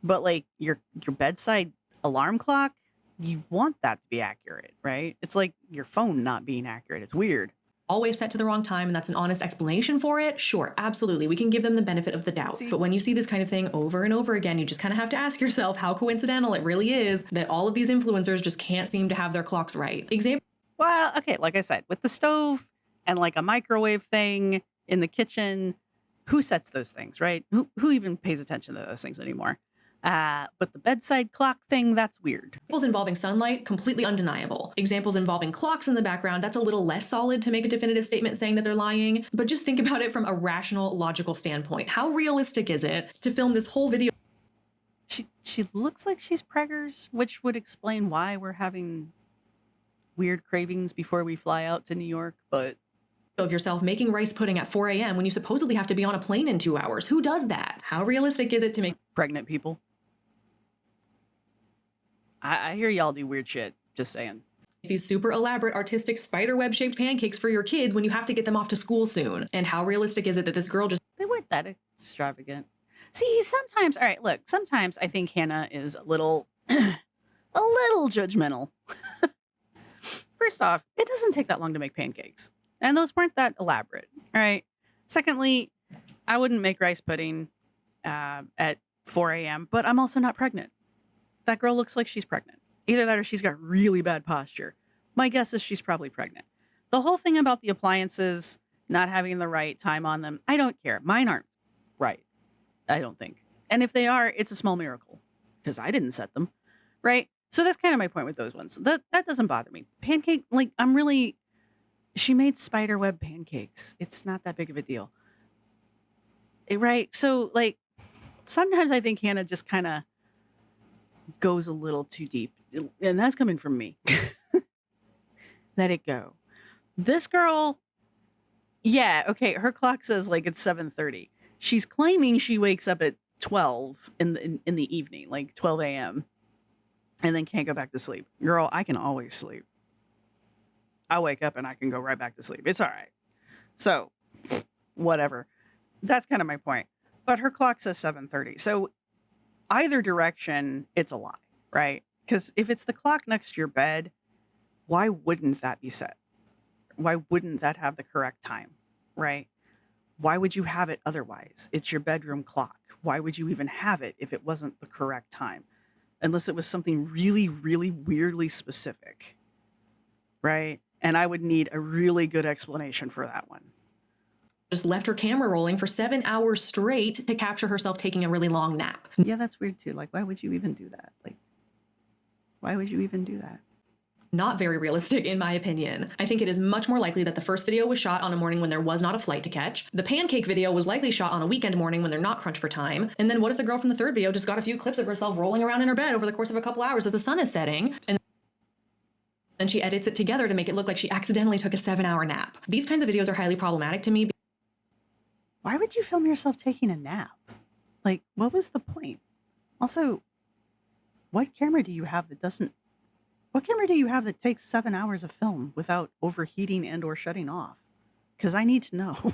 But like your bedside alarm clock, you want that to be accurate, right? It's like your phone not being accurate. It's weird. Always set to the wrong time, and that's an honest explanation for it. Sure, absolutely. We can give them the benefit of the doubt. But when you see this kind of thing over and over again, you just kind of have to ask yourself how coincidental it really is that all of these influencers just can't seem to have their clocks right. Well, okay, like I said, with the stove and like a microwave thing in the kitchen, who sets those things, right? Who even pays attention to those things anymore? But the bedside clock thing, that's weird. Examples involving sunlight, completely undeniable. Examples involving clocks in the background, that's a little less solid to make a definitive statement saying that they're lying. But just think about it from a rational, logical standpoint. How realistic is it to film this whole video? She looks like she's preggers, which would explain why we're having weird cravings before we fly out to New York, but of yourself making rice pudding at 4 a.m. when you supposedly have to be on a plane in 2 hours. Who does that? How realistic is it to make pregnant people. I hear y'all do weird shit. Just saying. these super elaborate artistic spiderweb shaped pancakes for your kids when you have to get them off to school soon? And how realistic is it that this girl just They weren't that extravagant. See, sometimes, all right, look, sometimes I think Hannah is a little, a little judgmental. First off, it doesn't take that long to make pancakes. And those weren't that elaborate. All right. Secondly, I wouldn't make rice pudding at 4 a.m., but I'm also not pregnant. That girl looks like she's pregnant. Either that or she's got really bad posture. My guess is she's probably pregnant. The whole thing about the appliances not having the right time on them, I don't care. Mine aren't right, I don't think. And if they are, it's a small miracle because I didn't set them, right? So that's kind of my point with those ones. That doesn't bother me. Pancake, like she made spiderweb pancakes. It's not that big of a deal. Right? So like sometimes I think Hannah just kind of goes a little too deep. And that's coming from me. Let it go. This girl, yeah, okay, her clock says like it's 7:30. She's claiming she wakes up at 12 in the evening, like 12 a.m. and then can't go back to sleep. Girl, I can always sleep. I wake up and I can go right back to sleep. It's all right. So, whatever. That's kind of my point. But her clock says 7:30. So, either direction, it's a lie, right? Because if it's the clock next to your bed, why wouldn't that be set? Why wouldn't that have the correct time, right? Why would you have it otherwise? It's your bedroom clock. Why would you even have it if it wasn't the correct time? Unless it was something really, really weirdly specific, right? And I would need a really good explanation for that one. just left her camera rolling for 7 hours straight to capture herself taking a really long nap? Yeah, that's weird too. Like, why would you even do that? Like, why would you even do that? Not very realistic, in my opinion. I think it is much more likely that the first video was shot on a morning when there was not a flight to catch. The pancake video was likely shot on a weekend morning when they're not crunched for time. And then what if the girl from the third video just got a few clips of herself rolling around in her bed over the course of a couple hours as the sun is setting, and then she edits it together to make it look like she accidentally took a 7-hour nap? These kinds of videos are highly problematic to me. Why would you film yourself taking a nap? Like, what was the point? Also, what camera do you have that doesn't... What camera do you have that takes 7 hours of film without overheating and or shutting off? Because I need to know.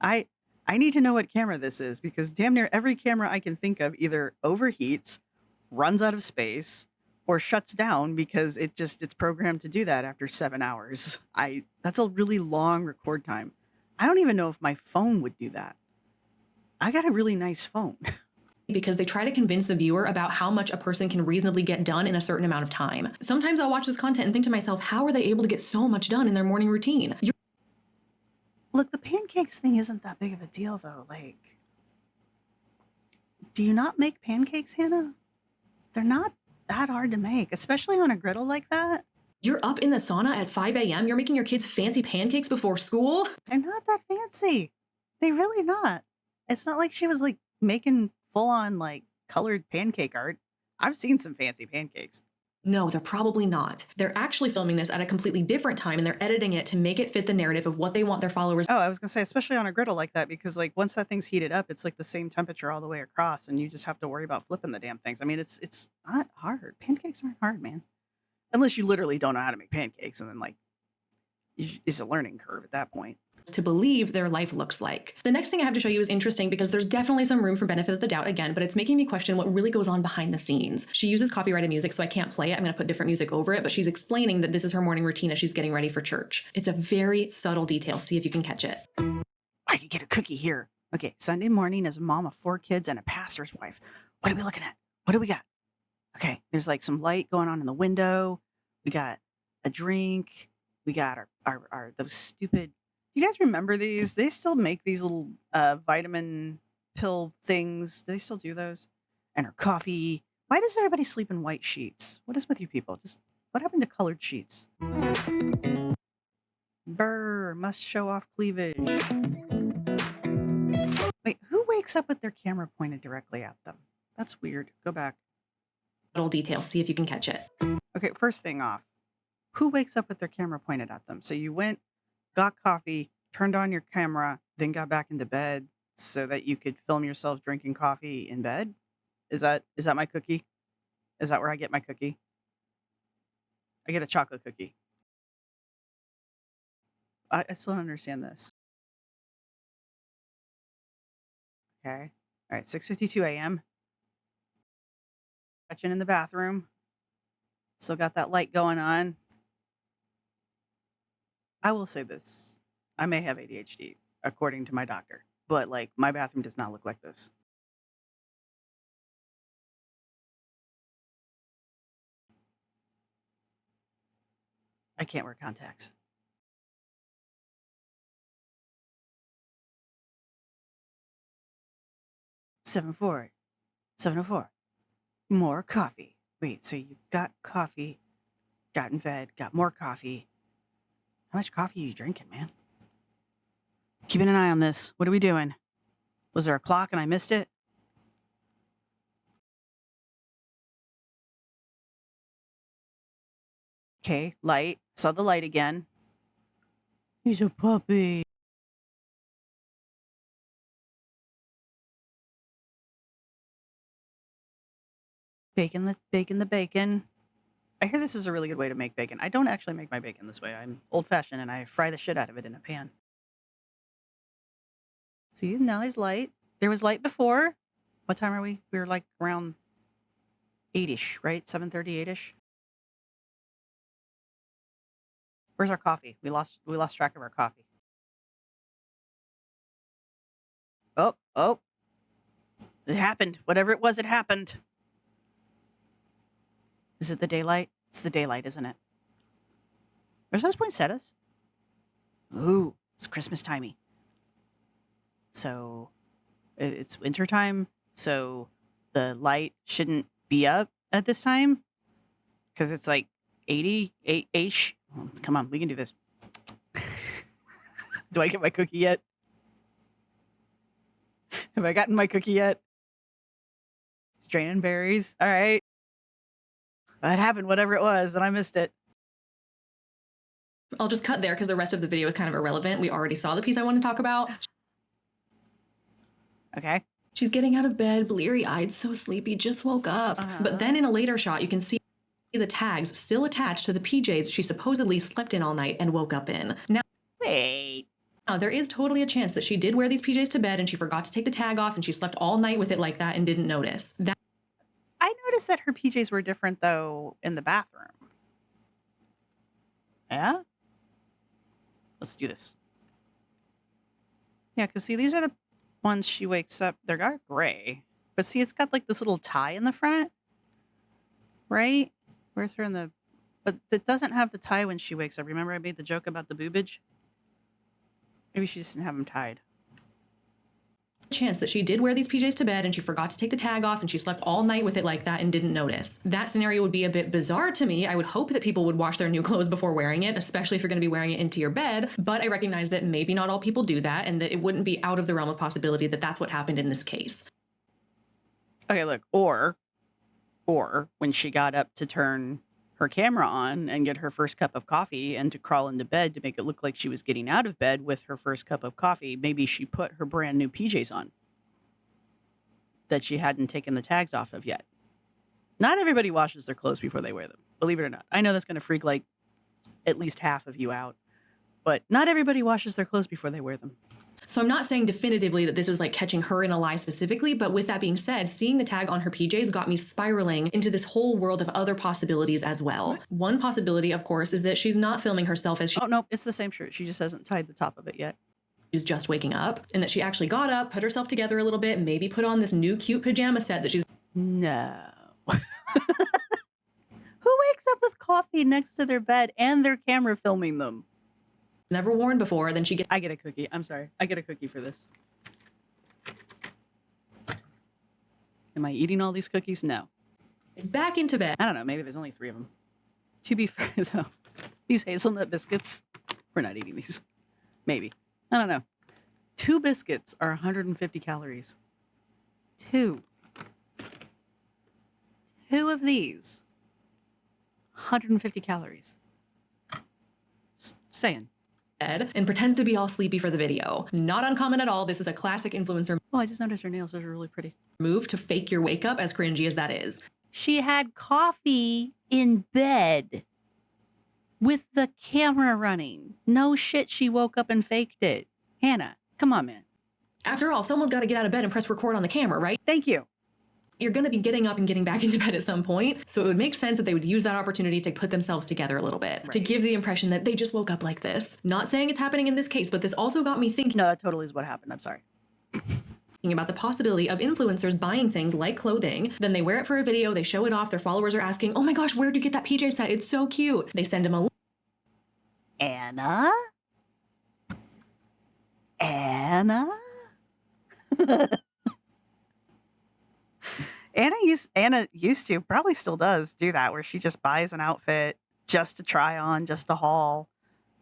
I need to know what camera this is, because damn near every camera I can think of either overheats, runs out of space, or shuts down because it's programmed to do that after 7 hours. That's a really long record time. I don't even know if my phone would do that. I got a really nice phone. Because they try to convince the viewer about how much a person can reasonably get done in a certain amount of time. Sometimes I'll watch this content and think to myself, how are they able to get so much done in their morning routine? Look, the pancakes thing isn't that big of a deal, though. Like, do you not make pancakes, Hannah? They're not that hard to make, especially on a griddle like that. You're up in the sauna at 5 a.m. You're making your kids fancy pancakes before school? They're not that fancy. They really not. It's not like she was like making full-on like colored pancake art. I've seen some fancy pancakes. No, they're probably not. They're actually filming this at a completely different time, and they're editing it to make it fit the narrative of what they want their followers. Oh, I was gonna say, especially on a griddle like that, because like once that thing's heated up, it's like the same temperature all the way across, and you just have to worry about flipping the damn things. I mean, it's not hard. Pancakes aren't hard, man. Unless you literally don't know how to make pancakes, and then like it's a learning curve at that point. To believe their life looks like. The next thing I have to show you is interesting because there's definitely some room for benefit of the doubt again, but it's making me question what really goes on behind the scenes. She uses copyrighted music, so I can't play it. I'm going to put different music over it, but she's explaining that this is her morning routine as she's getting ready for church. It's a very subtle detail. See if you can catch it. I could get a cookie here. Okay, Sunday morning as a mom of 4 kids and a pastor's wife. What are we looking at? What do we got? Okay, there's like some light going on in the window. We got a drink. We got our those stupid... You guys remember these? They still make these little vitamin pill things. Do they still do those? And our coffee. Why does everybody sleep in white sheets? What is with you people? Just what happened to colored sheets? Brr, must show off cleavage. Wait, who wakes up with their camera pointed directly at them? That's weird. Go back. little detail. See if you can catch it. Okay, first thing off, who wakes up with their camera pointed at them? So you went, got coffee, turned on your camera, then got back into bed so that you could film yourself drinking coffee in bed? Is that my cookie? Is that where I get my cookie? I get a chocolate cookie. I still don't understand this. Okay. All right, 6:52 a.m. Catching in the bathroom. Still got that light going on. I will say this. I may have ADHD, according to my doctor, but like my bathroom does not look like this. I can't wear contacts. Seven four, 7:04. More coffee. Wait, so you got coffee, got in bed, got more coffee. How much coffee are you drinking, man? Keeping an eye on this. What are we doing? Was there a clock and I missed it? Okay, light. Saw the light again. He's a puppy. Bacon the bacon. I hear this is a really good way to make bacon. I don't actually make my bacon this way. I'm old fashioned and I fry the shit out of it in a pan. See, now there's light. There was light before. What time are we? We were like around 8-ish, right? 7:30, 8-ish. Where's our coffee? We lost track of our coffee. Oh. It happened. Whatever it was, it happened. Is it the daylight? It's the daylight, isn't it? There's those poinsettias. Ooh, it's Christmas timey. So it's winter time, so the light shouldn't be up at this time because it's like 88-ish. Come on, we can do this. Do I get my cookie yet? Have I gotten my cookie yet? Straining berries. All right. That happened, whatever it was, and I missed it. I'll just cut there because the rest of the video is kind of irrelevant. We already saw the piece I want to talk about. Okay. She's getting out of bed, bleary-eyed, so sleepy, just woke up. But then in a later shot, you can see the tags still attached to the PJs she supposedly slept in all night and woke up in. Now, Wait. there is totally a chance that she did wear these PJs to bed and she forgot to take the tag off and she slept all night with it like that and didn't notice. I noticed that her PJs were different, though, in the bathroom. Yeah? Let's do this. Yeah, because see, these are the ones she wakes up. They're got gray. But see, it's got like this little tie in the front. Right? Where's her in the... But it doesn't have the tie when she wakes up. Remember I made the joke about the boobage? Maybe she just didn't have them tied. Chance that she did wear these PJs to bed and she forgot to take the tag off and she slept all night with it like that and didn't notice. That scenario would be a bit bizarre to me. I would hope that people would wash their new clothes before wearing it, especially if you're going to be wearing it into your bed. But I recognize that maybe not all people do that and that it wouldn't be out of the realm of possibility that that's what happened in this case. Okay, look. Or when she got up to turn her camera on and get her first cup of coffee and to crawl into bed to make it look like she was getting out of bed with her first cup of coffee, maybe she put her brand new PJs on that she hadn't taken the tags off of yet. Not everybody washes their clothes before they wear them, believe it or not. I know that's going to freak like at least half of you out, but not everybody washes their clothes before they wear them. So I'm not saying definitively that this is like catching her in a lie specifically, but with that being said, seeing the tag on her PJs got me spiraling into this whole world of other possibilities as well. One possibility, of course, is that she's not filming herself as Oh, no, it's the same shirt. She just hasn't tied the top of it yet. she's just waking up, and that she actually got up, put herself together a little bit, maybe put on this new cute pajama set that she's... No. Who wakes up with coffee next to their bed and their camera filming them? never worn before, then she gets... I get a cookie. I'm sorry. I get a cookie for this. Am I eating all these cookies? No. back into bed. I don't know. Maybe there's only 3 of them. To be fair, though, these hazelnut biscuits, we're not eating these. Maybe. I don't know. 2 biscuits are 150 calories. 2. 2 of these, 150 calories. Saying. And pretends to be all sleepy for the video. Not uncommon at all. This is a classic influencer Oh, I just noticed her nails. Those are really pretty. move to fake your wake up, as cringy as that is. She had coffee in bed with the camera running. No shit, she woke up and faked it. Hannah, come on, man. After all, someone's got to get out of bed and press record on the camera, right? Thank you. You're going to be getting up and getting back into bed at some point, so it would make sense that they would use that opportunity to put themselves together a little bit, to give the impression that they just woke up like this. Not saying it's happening in this case, but this also got me thinking No, that totally is what happened. I'm sorry. about the possibility of influencers buying things like clothing, then they wear it for a video, they show it off, their followers are asking, oh my gosh, where'd you get that PJ set? It's so cute. They send them a Anna? Anna used to, probably still does, do that, where she just buys an outfit just to try on, just to haul,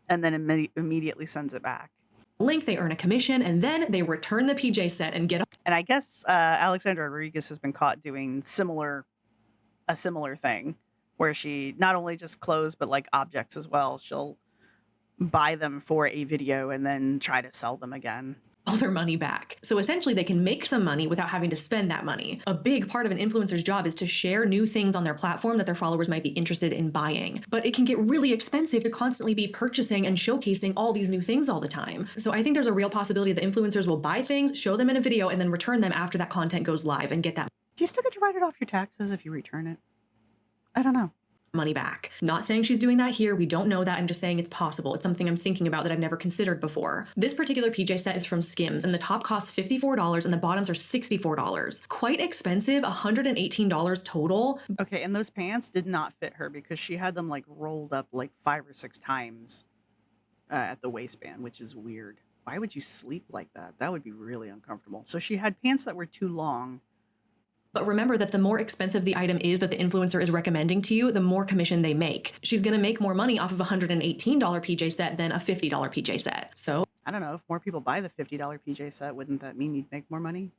and then immediately sends it back. link, they earn a commission, and then they return the PJ set and get And I guess Alexandra Rodriguez has been caught doing a similar thing, where she not only just clothes, but like objects as well. She'll buy them for a video and then try to sell them again. all their money back. So essentially they can make some money without having to spend that money. A big part of an influencer's job is to share new things on their platform that their followers might be interested in buying. But it can get really expensive to constantly be purchasing and showcasing all these new things all the time. So I think there's a real possibility that influencers will buy things, show them in a video, and then return them after that content goes live and get that Do you still get to write it off your taxes if you return it? I don't know. money back. Not saying she's doing that here. We don't know that. I'm just saying it's possible. It's something I'm thinking about that I've never considered before. This particular PJ set is from Skims, and the top costs $54 and the bottoms are $64. Quite expensive, $118 total. Okay, and those pants did not fit her because she had them like rolled up like 5 or 6 times at the waistband, which is weird. Why would you sleep like that? That would be really uncomfortable. So she had pants that were too long. But remember that the more expensive the item is that the influencer is recommending to you, the more commission they make. She's going to make more money off of a $118 PJ set than a $50 PJ set. So I don't know, if more people buy the $50 PJ set, wouldn't that mean you'd make more money?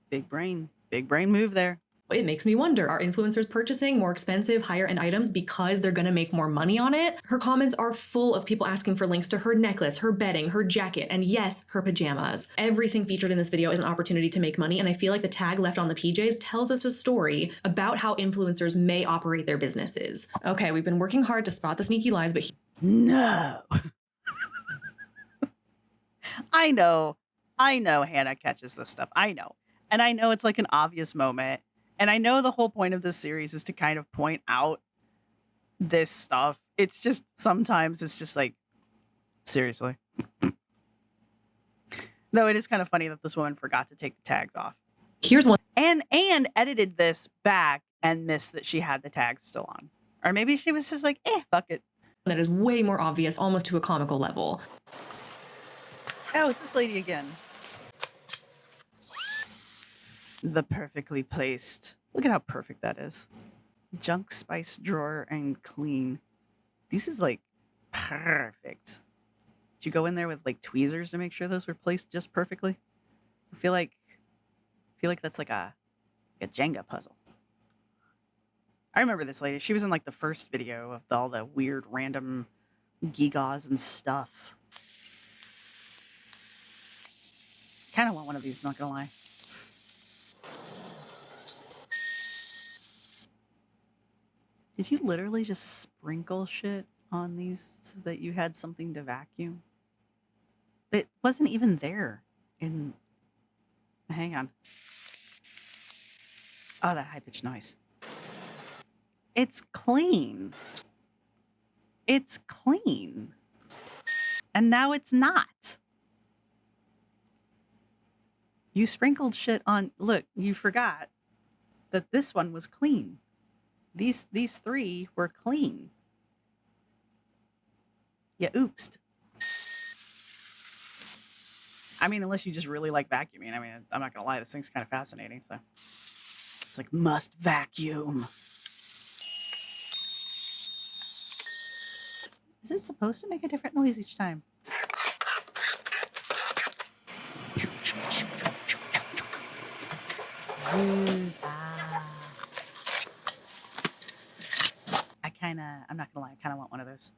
Big brain move there. it makes me wonder, are influencers purchasing more expensive, higher end items because they're going to make more money on it? Her comments are full of people asking for links to her necklace, her bedding, her jacket, and yes, her pajamas. Everything featured in this video is an opportunity to make money, and I feel like the tag left on the PJs tells us a story about how influencers may operate their businesses. Okay, we've been working hard to spot the sneaky lies, but No. I know Hannah catches this stuff. I know. And I know it's like an obvious moment. And I know the whole point of this series is to kind of point out this stuff. It's just sometimes it's just like, seriously. Though it is kind of funny that this woman forgot to take the tags off. here's one And edited this back and missed that she had the tags still on. Or maybe she was just like, fuck it. that is way more obvious, almost to a comical level. Oh, it's this lady again. The perfectly placed. Look at how perfect that is. Junk spice drawer and clean. This is like perfect. Did you go in there with like tweezers to make sure those were placed just perfectly? I feel like that's like a Jenga puzzle. I remember this lady. She was in like the first video of all the weird random gigas and stuff. Kind of want one of these, not gonna lie. Did you literally just sprinkle shit on these so that you had something to vacuum? It wasn't even there in... Hang on. Oh, that high-pitched noise. It's clean. It's clean. And now it's not. You sprinkled shit on... Look, you forgot that this one was clean. These three were clean. Yeah, oopsed. I mean, unless you just really like vacuuming. I mean, I'm not gonna lie, this thing's kind of fascinating. So it's like, must vacuum. Is it supposed to make a different noise each time? I'm not gonna lie, I kind of want one of those.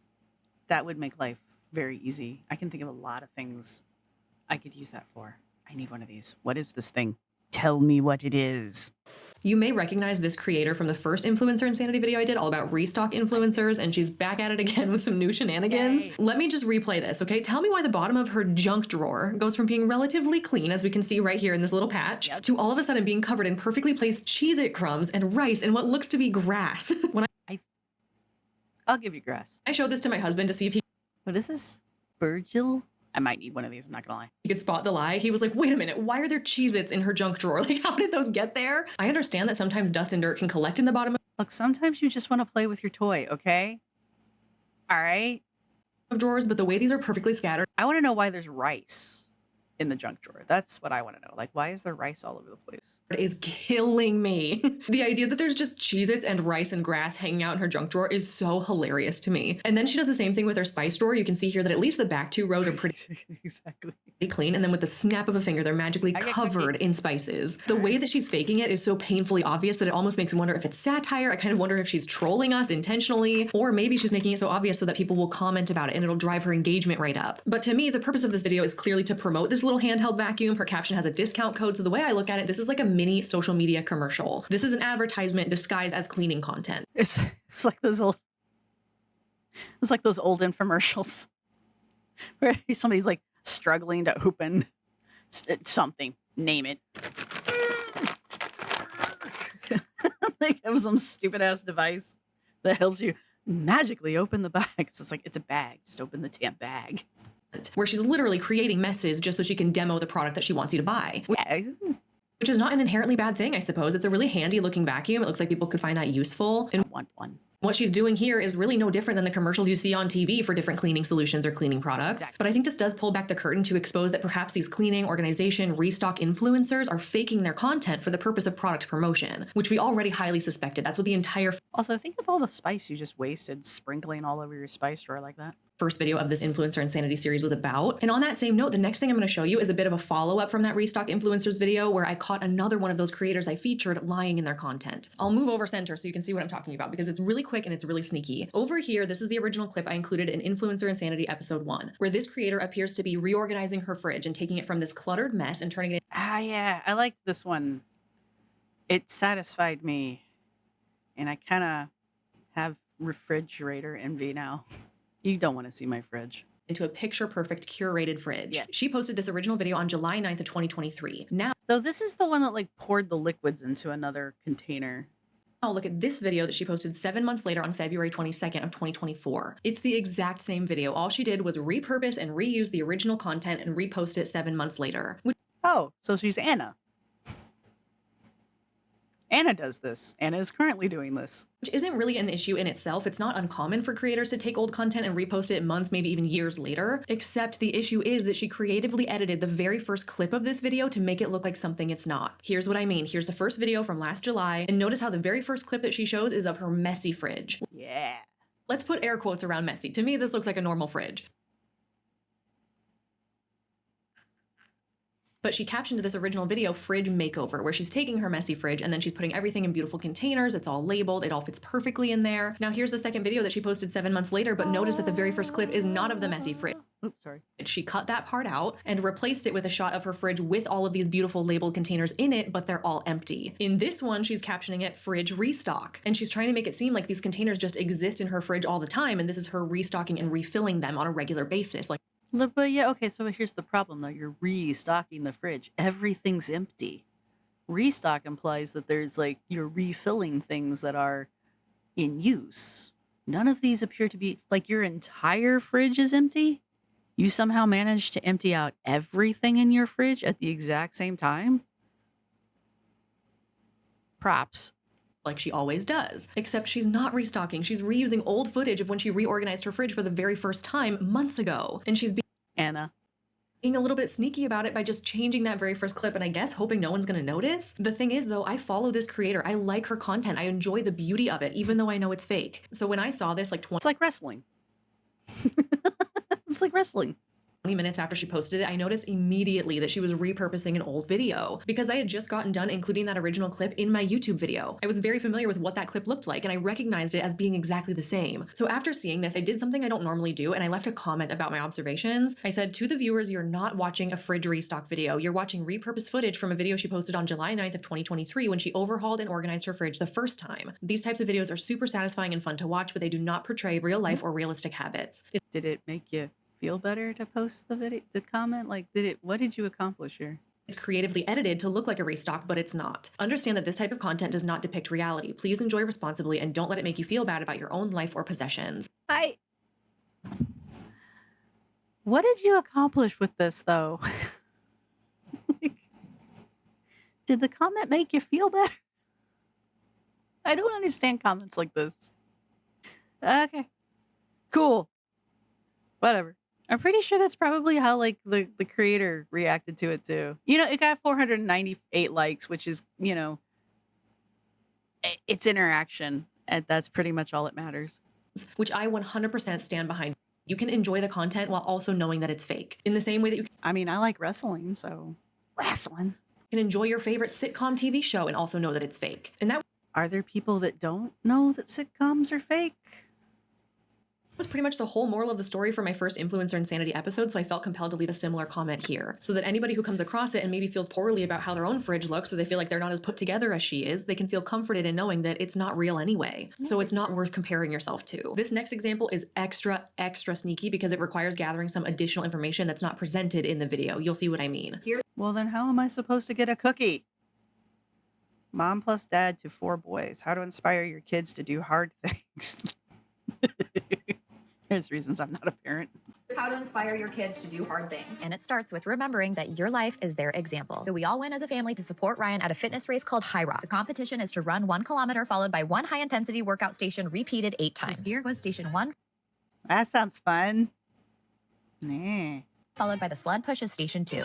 That would make life very easy. I can think of a lot of things I could use that for. I need one of these. What is this thing? Tell me what it is. You may recognize this creator from the first Influencer Insanity video I did all about restock influencers, and she's back at it again with some new shenanigans. Yay. Let me just replay this, okay? Tell me why the bottom of her junk drawer goes from being relatively clean, as we can see right here in this little patch, to all of a sudden being covered in perfectly placed Cheez-It crumbs and rice and what looks to be grass. When I'll give you grass. I showed this to my husband to see if he What is this? Virgil? I might need one of these, I'm not gonna lie. could spot the lie. He was like, wait a minute, why are there Cheez-Its in her junk drawer? Like, how did those get there? I understand that sometimes dust and dirt can collect in the bottom Look, sometimes you just want to play with your toy, okay? All right. of drawers, but the way these are perfectly scattered I want to know why there's rice in the junk drawer. That's what I want to know. Like, why is there rice all over the place? is killing me. The idea that there's just Cheez-Its and rice and grass hanging out in her junk drawer is so hilarious to me. And then she does the same thing with her spice drawer. You can see here that at least the back two rows are pretty Exactly. clean, and then with the snap of a finger, they're magically I get covered in spices. The way that she's faking it is so painfully obvious that it almost makes me wonder if it's satire. I kind of wonder if she's trolling us intentionally, or maybe she's making it so obvious so that people will comment about it and it'll drive her engagement right up. But to me, the purpose of this video is clearly to promote this little handheld vacuum. Her caption has a discount code, so the way I look at it, this is like a mini social media commercial. This is an advertisement disguised as cleaning content. It's like those old infomercials where somebody's like struggling to open something, name it. They have some stupid ass device that helps you magically open the bag. So it's like, it's a bag. Just open the damn bag. Where she's literally creating messes just so she can demo the product that she wants you to buy. Yeah. Which is not an inherently bad thing, I suppose. It's a really handy looking vacuum. It looks like people could find that useful. I And want one. what she's doing here is really no different than the commercials you see on TV for different cleaning solutions or cleaning products. Exactly. But I think this does pull back the curtain to expose that perhaps these cleaning, organization, restock influencers are faking their content for the purpose of product promotion, which we already highly suspected. That's what the entire Also, think of all the spice you just wasted sprinkling all over your spice drawer like that. first video of this Influencer Insanity series was about. And on that same note, the next thing I'm going to show you is a bit of a follow-up from that Restock Influencers video where I caught another one of those creators I featured lying in their content. I'll move over center so you can see what I'm talking about because it's really quick and it's really sneaky. Over here, this is the original clip I included in Influencer Insanity episode 1, where this creator appears to be reorganizing her fridge and taking it from this cluttered mess and turning it Ah, yeah. I liked this one. It satisfied me. And I kind of have refrigerator envy now. You don't want to see my fridge. into a picture-perfect curated fridge. Yes. She posted this original video on July 9th of 2023. Now, Though this is the one that like poured the liquids into another container. look at this video that she posted 7 months later on February 22nd of 2024. It's the exact same video. All she did was repurpose and reuse the original content and repost it 7 months later, which Oh, so she's Anna. Anna does this. Anna is currently doing this. isn't really an issue in itself. It's not uncommon for creators to take old content and repost it months, maybe even years later, except the issue is that she creatively edited the very first clip of this video to make it look like something it's not. Here's what I mean. Here's the first video from last July, and notice how the very first clip that she shows is of her messy fridge. Yeah. Let's put air quotes around messy. To me, this looks like a normal fridge. But she captioned this original video fridge makeover, where she's taking her messy fridge and then she's putting everything in beautiful containers. It's all labeled. It all fits perfectly in there. Now here's the second video that she posted 7 months later, but notice that the very first clip is not of the messy fridge. Oops, sorry. She cut that part out and replaced it with a shot of her fridge with all of these beautiful labeled containers in it, but they're all empty. In this one, she's captioning it fridge restock, and she's trying to make it seem like these containers just exist in her fridge all the time, and this is her restocking and refilling them on a regular basis. Like, But yeah, okay, so here's the problem though. You're restocking the fridge. Everything's empty. Restock implies that there's like, you're refilling things that are in use. None of these appear to be, like your entire fridge is empty? You somehow managed to empty out everything in your fridge at the exact same time? Props. like she always does. Except she's not restocking. She's reusing old footage of when she reorganized her fridge for the very first time months ago. And she's Anna. being a little bit sneaky about it by just changing that very first clip and I guess hoping no one's gonna notice. The thing is though, I follow this creator. I like her content. I enjoy the beauty of it, even though I know it's fake. So when I saw this like It's like wrestling. It's like wrestling. 20 minutes after she posted it, I noticed immediately that she was repurposing an old video because I had just gotten done including that original clip in my YouTube video. I was very familiar with what that clip looked like and I recognized it as being exactly the same. So after seeing this, I did something I don't normally do and I left a comment about my observations. I said to the viewers, you're not watching a fridge restock video. You're watching repurposed footage from a video she posted on July 9th of 2023 when she overhauled and organized her fridge the first time. These types of videos are super satisfying and fun to watch, but they do not portray real life or realistic habits. Did it make you feel better to post the video, the comment? Like, what did you accomplish here? It's creatively edited to look like a restock, but it's not. Understand that this type of content does not depict reality. Please enjoy responsibly and don't let it make you feel bad about your own life or possessions. What did you accomplish with this, though? Like, did the comment make you feel better? I don't understand comments like this. Okay. Cool. Whatever. I'm pretty sure that's probably how like the creator reacted to it too. You know, it got 498 likes, which is, you know, it's interaction, and that's pretty much all that matters. Which I 100% stand behind. You can enjoy the content while also knowing that it's fake. In the same way that you I mean, I like wrestling, so wrestling. can enjoy your favorite sitcom TV show and also know that it's fake. And that Are there people that don't know that sitcoms are fake? was pretty much the whole moral of the story for my first Influencer Insanity episode, so I felt compelled to leave a similar comment here. So that anybody who comes across it and maybe feels poorly about how their own fridge looks, or they feel like they're not as put together as she is, they can feel comforted in knowing that it's not real anyway. So it's not worth comparing yourself to. This next example is extra sneaky because it requires gathering some additional information that's not presented in the video. You'll see what I mean. Well, then how am I supposed to get a cookie? Mom plus dad to 4 boys. How to inspire your kids to do hard things. There's reasons I'm not a parent. How to inspire your kids to do hard things. And it starts with remembering that your life is their example. So we all went as a family to support Ryan at a fitness race called High Rock. The competition is to run 1 kilometer followed by 1 high intensity workout station repeated 8 times. Here was station 1. That sounds fun. Nah. Followed by the sled push is station 2.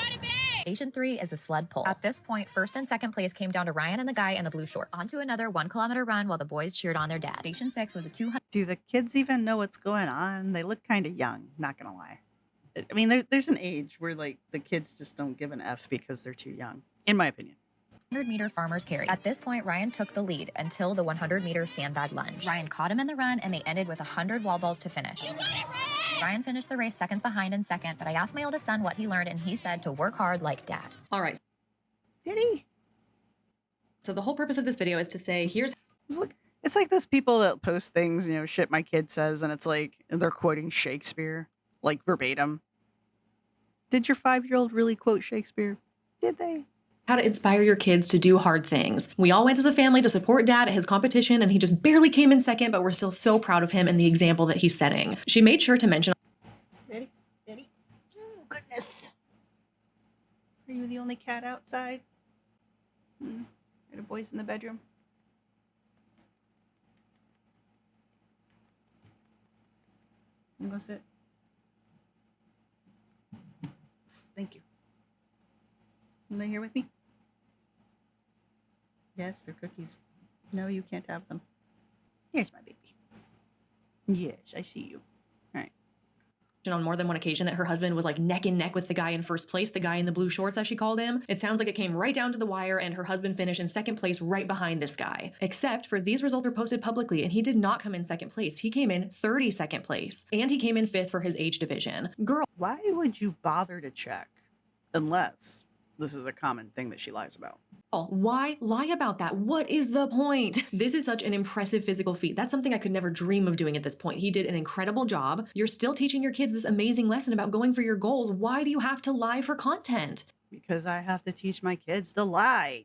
Station 3 is the sled pull. At this point, first and second place came down to Ryan and the guy in the blue shorts. On to another 1 kilometer run while the boys cheered on their dad. Station 6 was a 200. Do the kids even know what's going on? They look kind of young, not gonna lie. I mean, there's an age where like the kids just don't give an F because they're too young, in my opinion. 100-meter farmer's carry. At this point, Ryan took the lead until the 100-meter sandbag lunge. Ryan caught him in the run, and they ended with 100 wall balls to finish. Ryan finished the race seconds behind in second, but I asked my oldest son what he learned, and he said to work hard like dad. All right. Did he? So the whole purpose of this video is to say, here's It's like those people that post things, you know, shit my kid says, and it's like they're quoting Shakespeare, like verbatim. Did your 5-year-old really quote Shakespeare? Did they? how to inspire your kids to do hard things. We all went as a family to support dad at his competition, and he just barely came in second, but we're still so proud of him and the example that he's setting. She made sure to mention. Ready? Ready? Oh, goodness. Are you the only cat outside? Are the boys in the bedroom? You go sit. Thank you. You lay here with me? Yes, they're cookies. No, you can't have them. Here's my baby. Yes, I see you. All right. On more than one occasion that her husband was like neck and neck with the guy in first place, the guy in the blue shorts as she called him. It sounds like it came right down to the wire, and her husband finished in second place right behind this guy. Except for these results are posted publicly, and he did not come in second place. He came in 32nd place, and he came in 5th for his age division. Girl, Why would you bother to check unless this is a common thing that she lies about? why lie about that? What is the point? This is such an impressive physical feat. That's something I could never dream of doing at this point. He did an incredible job. You're still teaching your kids this amazing lesson about going for your goals. Why do you have to lie for content? Because I have to teach my kids to lie.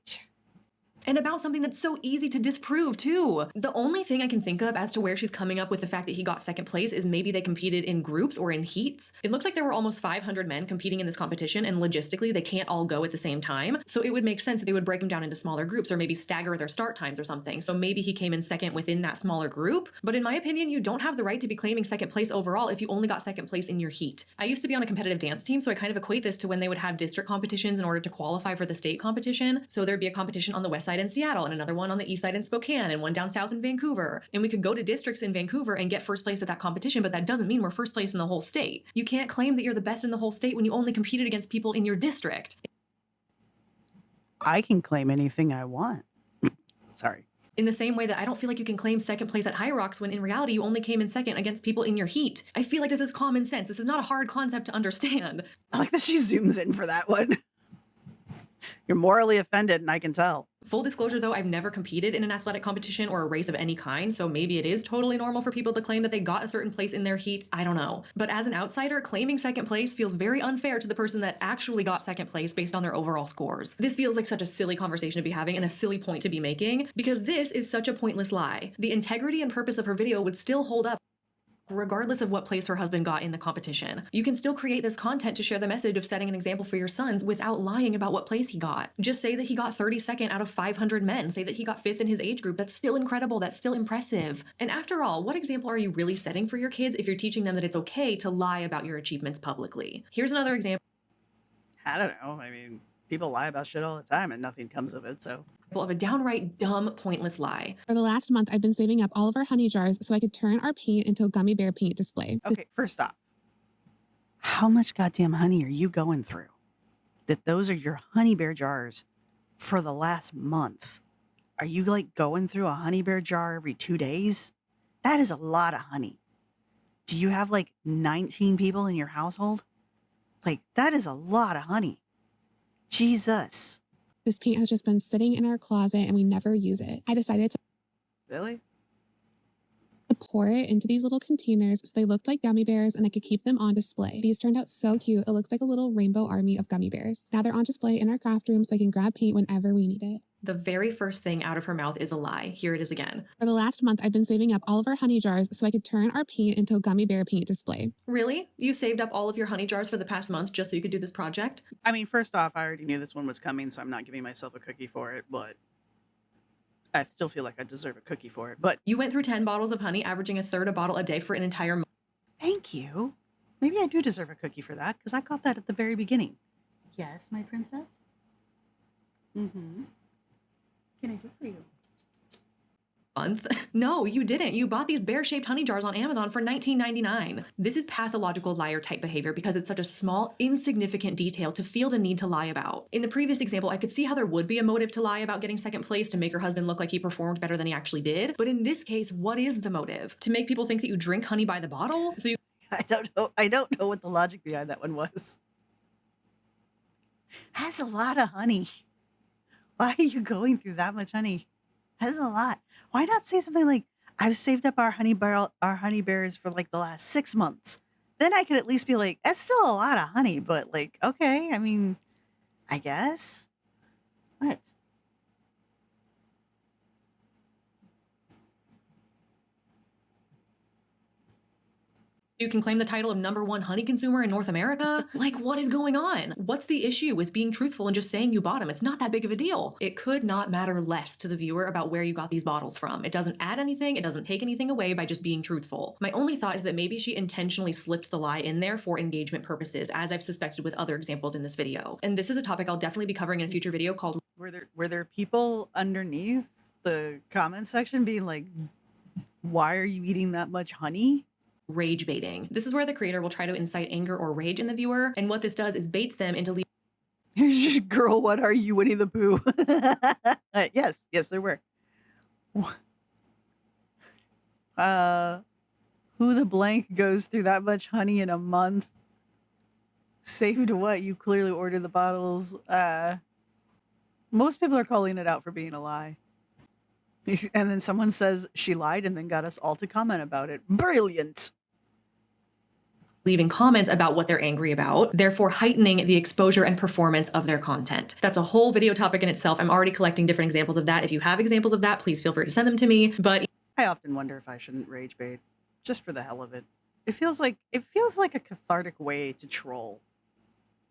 And about something that's so easy to disprove, too. The only thing I can think of as to where she's coming up with the fact that he got second place is maybe they competed in groups or in heats. It looks like there were almost 500 men competing in this competition, and logistically, they can't all go at the same time. So it would make sense that they would break them down into smaller groups or maybe stagger their start times or something. So maybe he came in second within that smaller group. But in my opinion, you don't have the right to be claiming second place overall if you only got second place in your heat. I used to be on a competitive dance team, so I kind of equate this to when they would have district competitions in order to qualify for the state competition. So there'd be a competition on the west side side in Seattle and another one on the east side in Spokane and one down south in Vancouver. And we could go to districts in Vancouver and get first place at that competition, but that doesn't mean we're first place in the whole state. You can't claim that you're the best in the whole state when you only competed against people in your district. I can claim anything I want. Sorry. In the same way that I don't feel like you can claim second place at High Rocks when in reality you only came in second against people in your heat. I feel like this is common sense. This is not a hard concept to understand. I like that she zooms in for that one. You're morally offended, and I can tell. Full disclosure though, I've never competed in an athletic competition or a race of any kind, so maybe it is totally normal for people to claim that they got a certain place in their heat. I don't know. But as an outsider, claiming second place feels very unfair to the person that actually got second place based on their overall scores. This feels like such a silly conversation to be having and a silly point to be making, because this is such a pointless lie. The integrity and purpose of her video would still hold up regardless of what place her husband got in the competition. You can still create this content to share the message of setting an example for your sons without lying about what place he got. Just say that he got 32nd out of 500 men. Say that he got 5th in his age group. That's still incredible. That's still impressive. And after all, what example are you really setting for your kids if you're teaching them that it's okay to lie about your achievements publicly? Here's another example. I don't know. I mean, people lie about shit all the time and nothing comes of it, so. Of a downright dumb, pointless lie. For the last month, I've been saving up all of our honey jars so I could turn our paint into a gummy bear paint display. Okay, first off, how much goddamn honey are you going through? That those are your honey bear jars for the last month. Are you like going through a honey bear jar every 2 days? That is a lot of honey. Do you have like 19 people in your household? Like, that is a lot of honey. Jesus. This paint has just been sitting in our closet and we never use it. I decided to Really? pour it into these little containers so they looked like gummy bears and I could keep them on display. These turned out so cute. It looks like a little rainbow army of gummy bears. Now they're on display in our craft room so I can grab paint whenever we need it. The very first thing out of her mouth is a lie. Here it is again. For the last month, I've been saving up all of our honey jars so I could turn our paint into a gummy bear paint display. Really? You saved up all of your honey jars for the past month just so you could do this project? I mean, first off, I already knew this one was coming, so I'm not giving myself a cookie for it, but I still feel like I deserve a cookie for it. But You went through 10 bottles of honey, averaging a third a bottle a day for an entire month. thank you. Maybe I do deserve a cookie for that, because I got that at the very beginning. Yes, my princess? Mm-hmm. Can I do for you? No, you didn't. You bought these bear-shaped honey jars on Amazon for $19.99. This is pathological liar type behavior because it's such a small, insignificant detail to feel the need to lie about. In the previous example, I could see how there would be a motive to lie about getting second place to make her husband look like he performed better than he actually did. But in this case, what is the motive? To make people think that you drink honey by the bottle? So you I don't know what the logic behind that one was. That's a lot of honey. Why are you going through that much honey? That's a lot. Why not say something like, I've saved up our honey bears for like the last 6 months. Then I could at least be like, that's still a lot of honey, but like, okay, I mean, I guess. What? You can claim the title of #1 honey consumer in North America? Like, what is going on? What's the issue with being truthful and just saying you bought them? It's not that big of a deal. It could not matter less to the viewer about where you got these bottles from. It doesn't add anything. It doesn't take anything away by just being truthful. My only thought is that maybe she intentionally slipped the lie in there for engagement purposes, as I've suspected with other examples in this video. And this is a topic I'll definitely be covering in a future video called Were there people underneath the comment section being like, why are you eating that much honey? rage baiting. This is where the creator will try to incite anger or rage in the viewer, and what this does is baits them into Girl, what are you, Winnie the Pooh? Yes, there were. Who the blank goes through that much honey in a month? Saved what? You clearly ordered the bottles. Most people are calling it out for being a lie. And then someone says she lied and then got us all to comment about it. Brilliant. leaving comments about what they're angry about, therefore heightening the exposure and performance of their content. That's a whole video topic in itself. I'm already collecting different examples of that. If you have examples of that, please feel free to send them to me. But I often wonder if I shouldn't rage bait, just for the hell of it. It feels like a cathartic way to troll.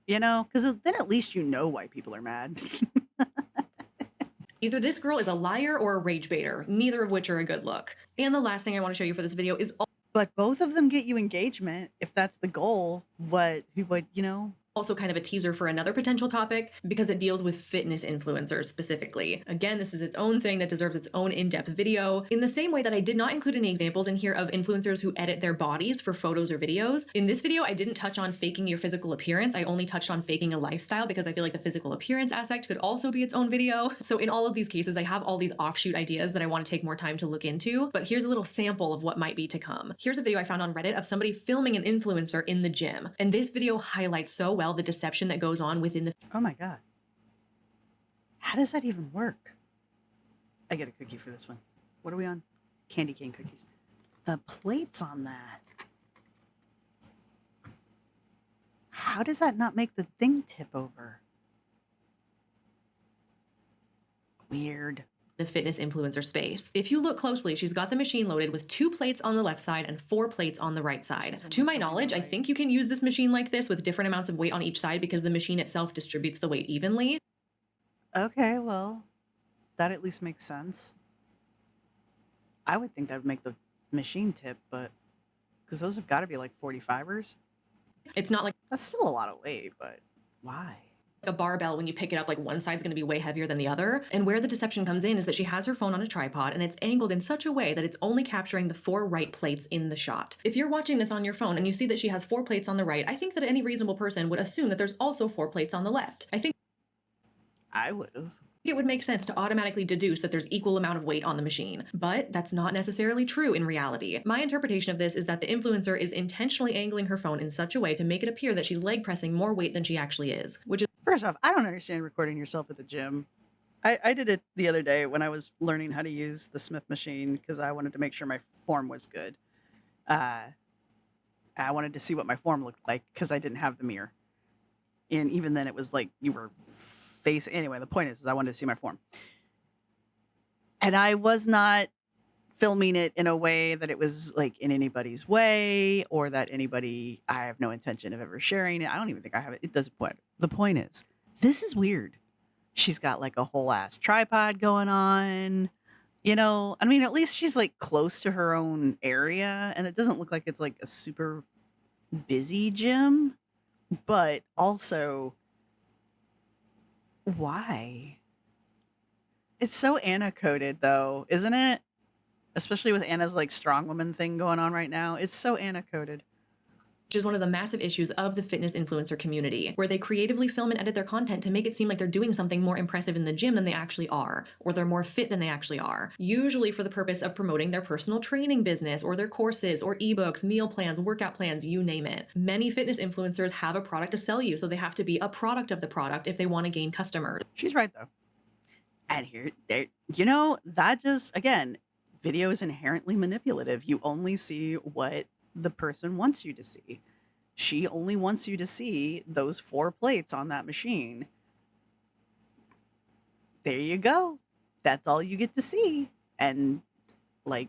You know, because then at least you know why people are mad. either this girl is a liar or a rage baiter, neither of which are a good look. And the last thing I want to show you for this video is But both of them get you engagement if that's the goal. What you know? Also kind of a teaser for another potential topic because it deals with fitness influencers specifically. Again, this is its own thing that deserves its own in-depth video. In the same way that I did not include any examples in here of influencers who edit their bodies for photos or videos, in this video I didn't touch on faking your physical appearance. I only touched on faking a lifestyle because I feel like the physical appearance aspect could also be its own video. So in all of these cases, I have all these offshoot ideas that I want to take more time to look into, but here's a little sample of what might be to come. Here's a video I found on Reddit of somebody filming an influencer in the gym, and this video highlights so well the deception that goes on within the— Oh my God. How does that even work? I get a cookie for this one. What are we on? Candy cane cookies. The plates on that. How does that not make the thing tip over? Weird. the fitness influencer space. If you look closely, she's got the machine loaded with 2 plates on the left side and 4 plates on the right side. To my knowledge, I think you can use this machine like this with different amounts of weight on each side because the machine itself distributes the weight evenly. Okay, well, that at least makes sense. I would think that would make the machine tip, but because those have got to be like 45ers. It's not like That's still a lot of weight, but why? a barbell. When you pick it up, like one side's going to be way heavier than the other. And where the deception comes in is that she has her phone on a tripod and it's angled in such a way that it's only capturing the 4 right plates in the shot. If you're watching this on your phone and you see that she has 4 plates on the right, I think that any reasonable person would assume that there's also 4 plates on the left. I think I would have. it would make sense to automatically deduce that there's equal amount of weight on the machine, but that's not necessarily true in reality. My interpretation of this is that the influencer is intentionally angling her phone in such a way to make it appear that she's leg pressing more weight than she actually is, which is First off, I don't understand recording yourself at the gym. I did it the other day when I was learning how to use the Smith machine because I wanted to make sure my form was good. I wanted to see what my form looked like because I didn't have the mirror. And even then it was like you were face. Anyway, the point is I wanted to see my form. And I was not filming it in a way that it was like in anybody's way or that anybody, I have no intention of ever sharing it. I don't even think I have it. It doesn't point. The point is, this is weird. She's got like a whole ass tripod going on. You know, I mean, at least she's like close to her own area and it doesn't look like it's like a super busy gym, but also why? It's so Anna coded though, isn't it? Especially with Anna's like strong woman thing going on right now. It's so Anna coded. which is one of the massive issues of the fitness influencer community, where they creatively film and edit their content to make it seem like they're doing something more impressive in the gym than they actually are, or they're more fit than they actually are, usually for the purpose of promoting their personal training business or their courses or ebooks, meal plans, workout plans, you name it. Many fitness influencers have a product to sell you, so they have to be a product of the product if they want to gain customers. She's right though. And here, there, you know, that just, again, video is inherently manipulative. You only see what the person wants you to see. She only wants you to see those 4 plates on that machine. There you go. That's all you get to see. And like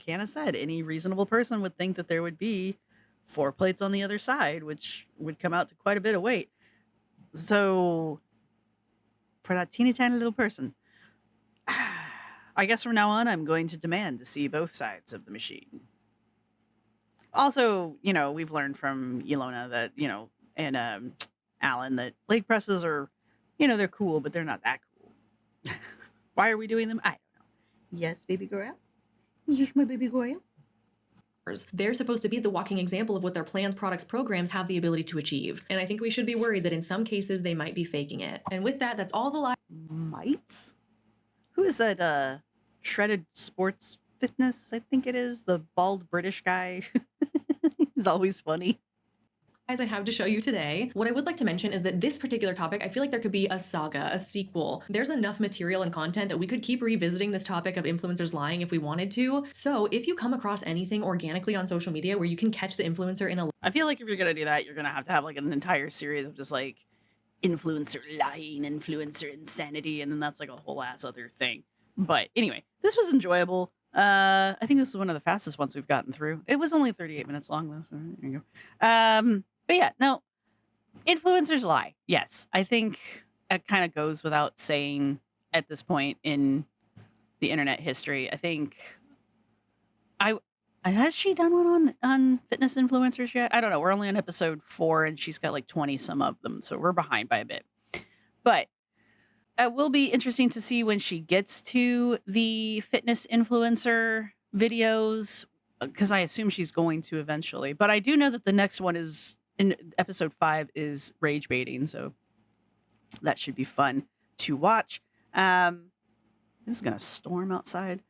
Hannah said, any reasonable person would think that there would be 4 plates on the other side, which would come out to quite a bit of weight. So for that teeny tiny little person, I guess from now on, I'm going to demand to see both sides of the machine. Also, you know, we've learned from Ilona that, you know, and Alan, that leg presses are, you know, they're cool, but they're not that cool. Why are we doing them? I don't know. Yes, baby girl. Yes, my baby girl. They're supposed to be the walking example of what their plans, products, programs have the ability to achieve. And I think we should be worried that in some cases they might be faking it. And with that, that's all the live. Might? Who is that shredded sports fitness? I think it is the bald British guy. He's always funny. As I have to show you today. What I would like to mention is that this particular topic, I feel like there could be a saga, a sequel. There's enough material and content that we could keep revisiting this topic of influencers lying if we wanted to. So if you come across anything organically on social media where you can catch the influencer in a— I feel like if you're going to do that, you're going to have like an entire series of just like influencer lying, influencer insanity, and then that's like a whole ass other thing. But anyway, this was enjoyable. I think this is one of the fastest ones we've gotten through. It was only 38 minutes long though, so there you go. But yeah, no, influencers lie. Yes, I think it kind of goes without saying at this point in the internet history. I think Has she done one on fitness influencers yet? I don't know. We're only on episode 4, and she's got like 20 some of them, so we're behind by a bit. But it will be interesting to see when she gets to the fitness influencer videos, because I assume she's going to eventually. But I do know that the next one is in episode 5 is rage baiting, so that should be fun to watch. This is gonna storm outside,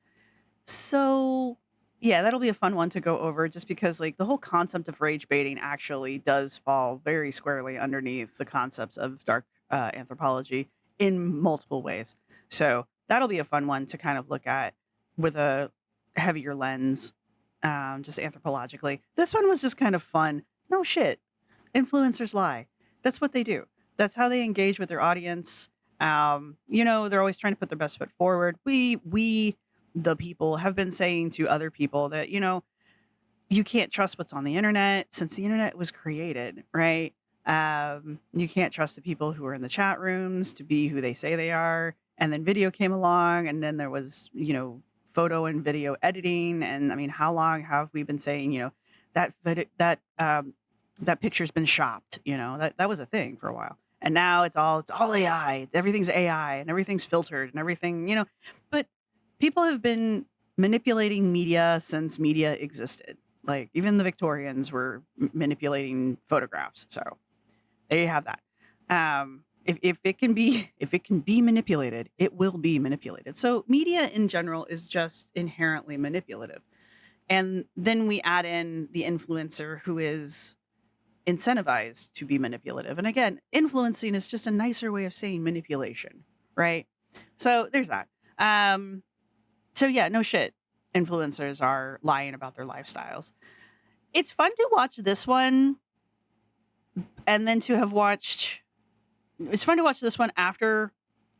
so yeah, that'll be a fun one to go over, just because like the whole concept of rage baiting actually does fall very squarely underneath the concepts of dark anthropology in multiple ways. So that'll be a fun one to kind of look at with a heavier lens, just anthropologically. This one was just kind of fun. No shit. Influencers lie. That's what they do. That's how they engage with their audience. They're always trying to put their best foot forward. We, the people, have been saying to other people that, you can't trust what's on the internet since the internet was created, right? You can't trust the people who are in the chat rooms to be who they say they are. And then video came along, and then there was, photo and video editing. And I mean, how long have we been saying, that picture's been shopped, that was a thing for a while. And now it's all AI. Everything's AI and everything's filtered and everything, but people have been manipulating media since media existed. Like even the Victorians were manipulating photographs. So there you have that. If it can be manipulated, it will be manipulated. So media in general is just inherently manipulative. And then we add in the influencer who is incentivized to be manipulative. And again, influencing is just a nicer way of saying manipulation, right? So there's that. So yeah, no shit. Influencers are lying about their lifestyles. It's fun to watch this one, and then it's fun to watch this one after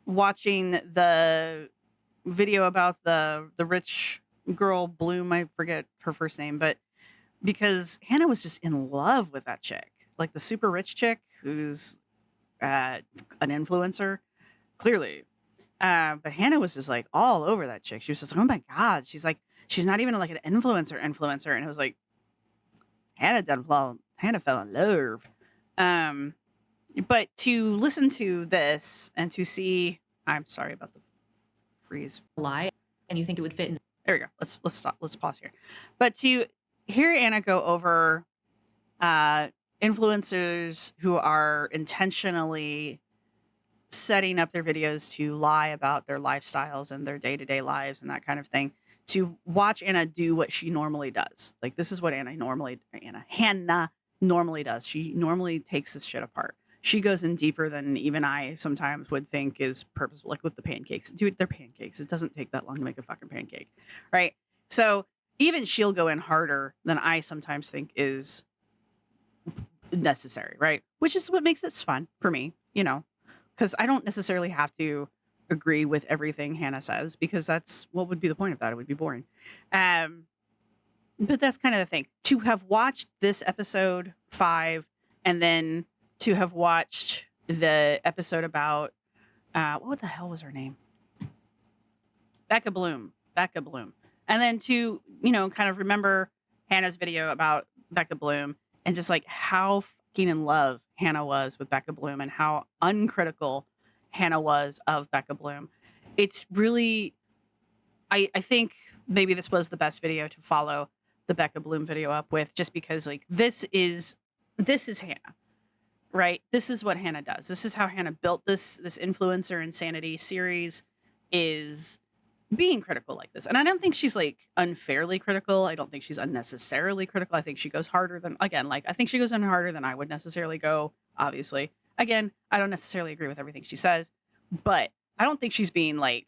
watching the video about the rich girl Bloom. I forget her first name, but because Hannah was just in love with that chick, like the super rich chick who's an influencer, clearly. But Hannah was just like all over that chick. She was just like, oh my God. She's like, she's not even like an influencer. And it was like, Hannah fell in love. But to listen to this and to see, I'm sorry about the freeze. Lie, and you think it would fit in. There we go. Let's stop. Let's pause here. But to hear Anna go over influencers who are intentionally setting up their videos to lie about their lifestyles and their day-to-day lives and that kind of thing, to watch Anna do what she normally does. Like this is what Hannah normally does. She normally takes this shit apart. She goes in deeper than even I sometimes would think is purposeful, like with the pancakes. Dude, they're pancakes. It doesn't take that long to make a fucking pancake, right? So even she'll go in harder than I sometimes think is necessary, right? Which is what makes it fun for me, because I don't necessarily have to agree with everything Hannah says, because that's what would be the point of that. It would be boring. But that's kind of the thing. To have watched this episode 5 and then to have watched the episode about, what the hell was her name? Becca Bloom. And then to, kind of remember Hannah's video about Becca Bloom and just like how fucking in love Hannah was with Becca Bloom and how uncritical Hannah was of Becca Bloom. It's really, I think maybe this was the best video to follow the Becca Bloom video up with, just because like this is Hannah, right? This is what Hannah does. This is how Hannah built this influencer insanity series, is being critical like this. And I don't think she's like unfairly critical. I don't think she's unnecessarily critical. I think she goes harder than, I think she goes in harder than I would necessarily go, obviously. Again, I don't necessarily agree with everything she says, but I don't think she's being like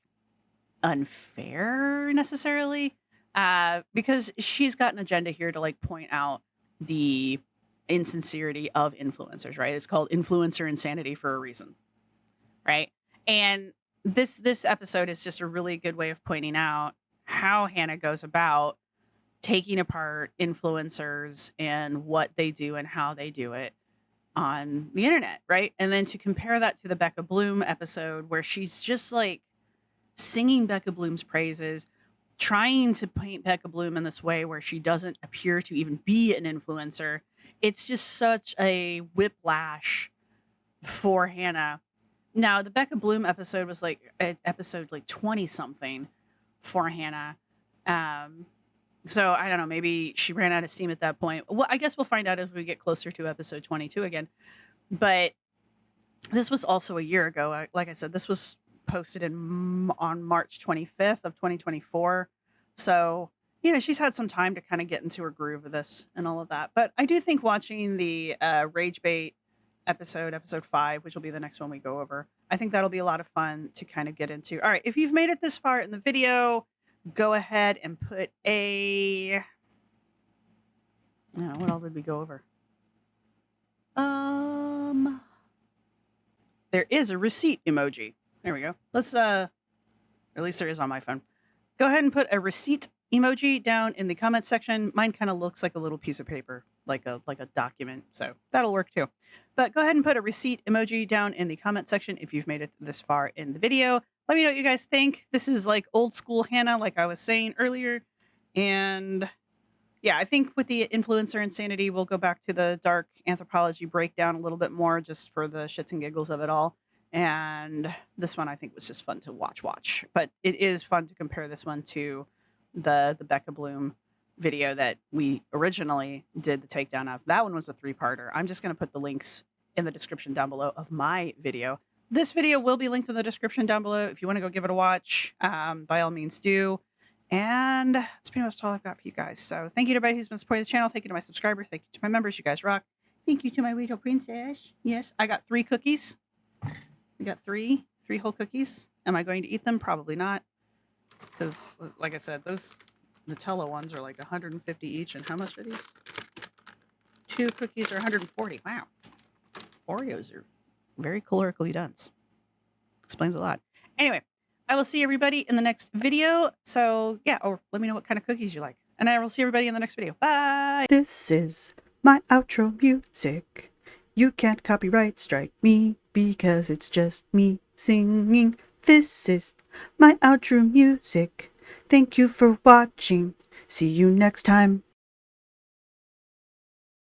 unfair necessarily, because she's got an agenda here to like point out the insincerity of influencers, right? It's called influencer insanity for a reason, right? And this episode is just a really good way of pointing out how Hannah goes about taking apart influencers and what they do and how they do it on the internet, right? And then to compare that to the Becca Bloom episode where she's just like singing Becca Bloom's praises, trying to paint Becca Bloom in this way where she doesn't appear to even be an influencer. It's just such a whiplash for Hannah. Now, the Becca Bloom episode was like episode like 20 something for Hannah. So I don't know, maybe she ran out of steam at that point. Well, I guess we'll find out as we get closer to episode 22 again. But this was also a year ago. Like I said, this was posted on March 25th of 2024. So, she's had some time to kind of get into her groove of this and all of that. But I do think watching the Rage Bait episode 5, which will be the next one we go over, I think that'll be a lot of fun to kind of get into. All right, if you've made it this far in the video, go ahead and put a... what else did we go over? There is a receipt emoji. There we go. Let's or at least there is on my phone. Go ahead and put a receipt emoji down in the comment section. Mine kind of looks like a little piece of paper, like a document, so that'll work too. But go ahead and put a receipt emoji down in the comment section if you've made it this far in the video. Let me know what you guys think. This is like old school Hannah, like I was saying earlier. And yeah, I think with the influencer insanity, we'll go back to the dark anthropology breakdown a little bit more just for the shits and giggles of it all. And this one I think was just fun to watch. But it is fun to compare this one to the Becca Bloom video that we originally did the takedown of. That one was a 3-parter. I'm just going to put the links in the description down below of my video. This video will be linked in the description down below. If you want to go give it a watch, by all means do. And that's pretty much all I've got for you guys. So thank you to everybody who's been supporting the channel. Thank you to my subscribers. Thank you to my members. You guys rock. Thank you to my little princess. Yes, I got 3 cookies. We got 3 whole cookies. Am I going to eat them? Probably not. Because, like I said, those Nutella ones are like 150 each. And how much are these? 2 cookies are 140. Wow. Oreos are very calorically dense. Explains a lot. Anyway, I will see everybody in the next video. So, yeah, or let me know what kind of cookies you like. And I will see everybody in the next video. Bye! This is my outro music. You can't copyright strike me because it's just me singing. This is my outro music. Thank you for watching. See you next time.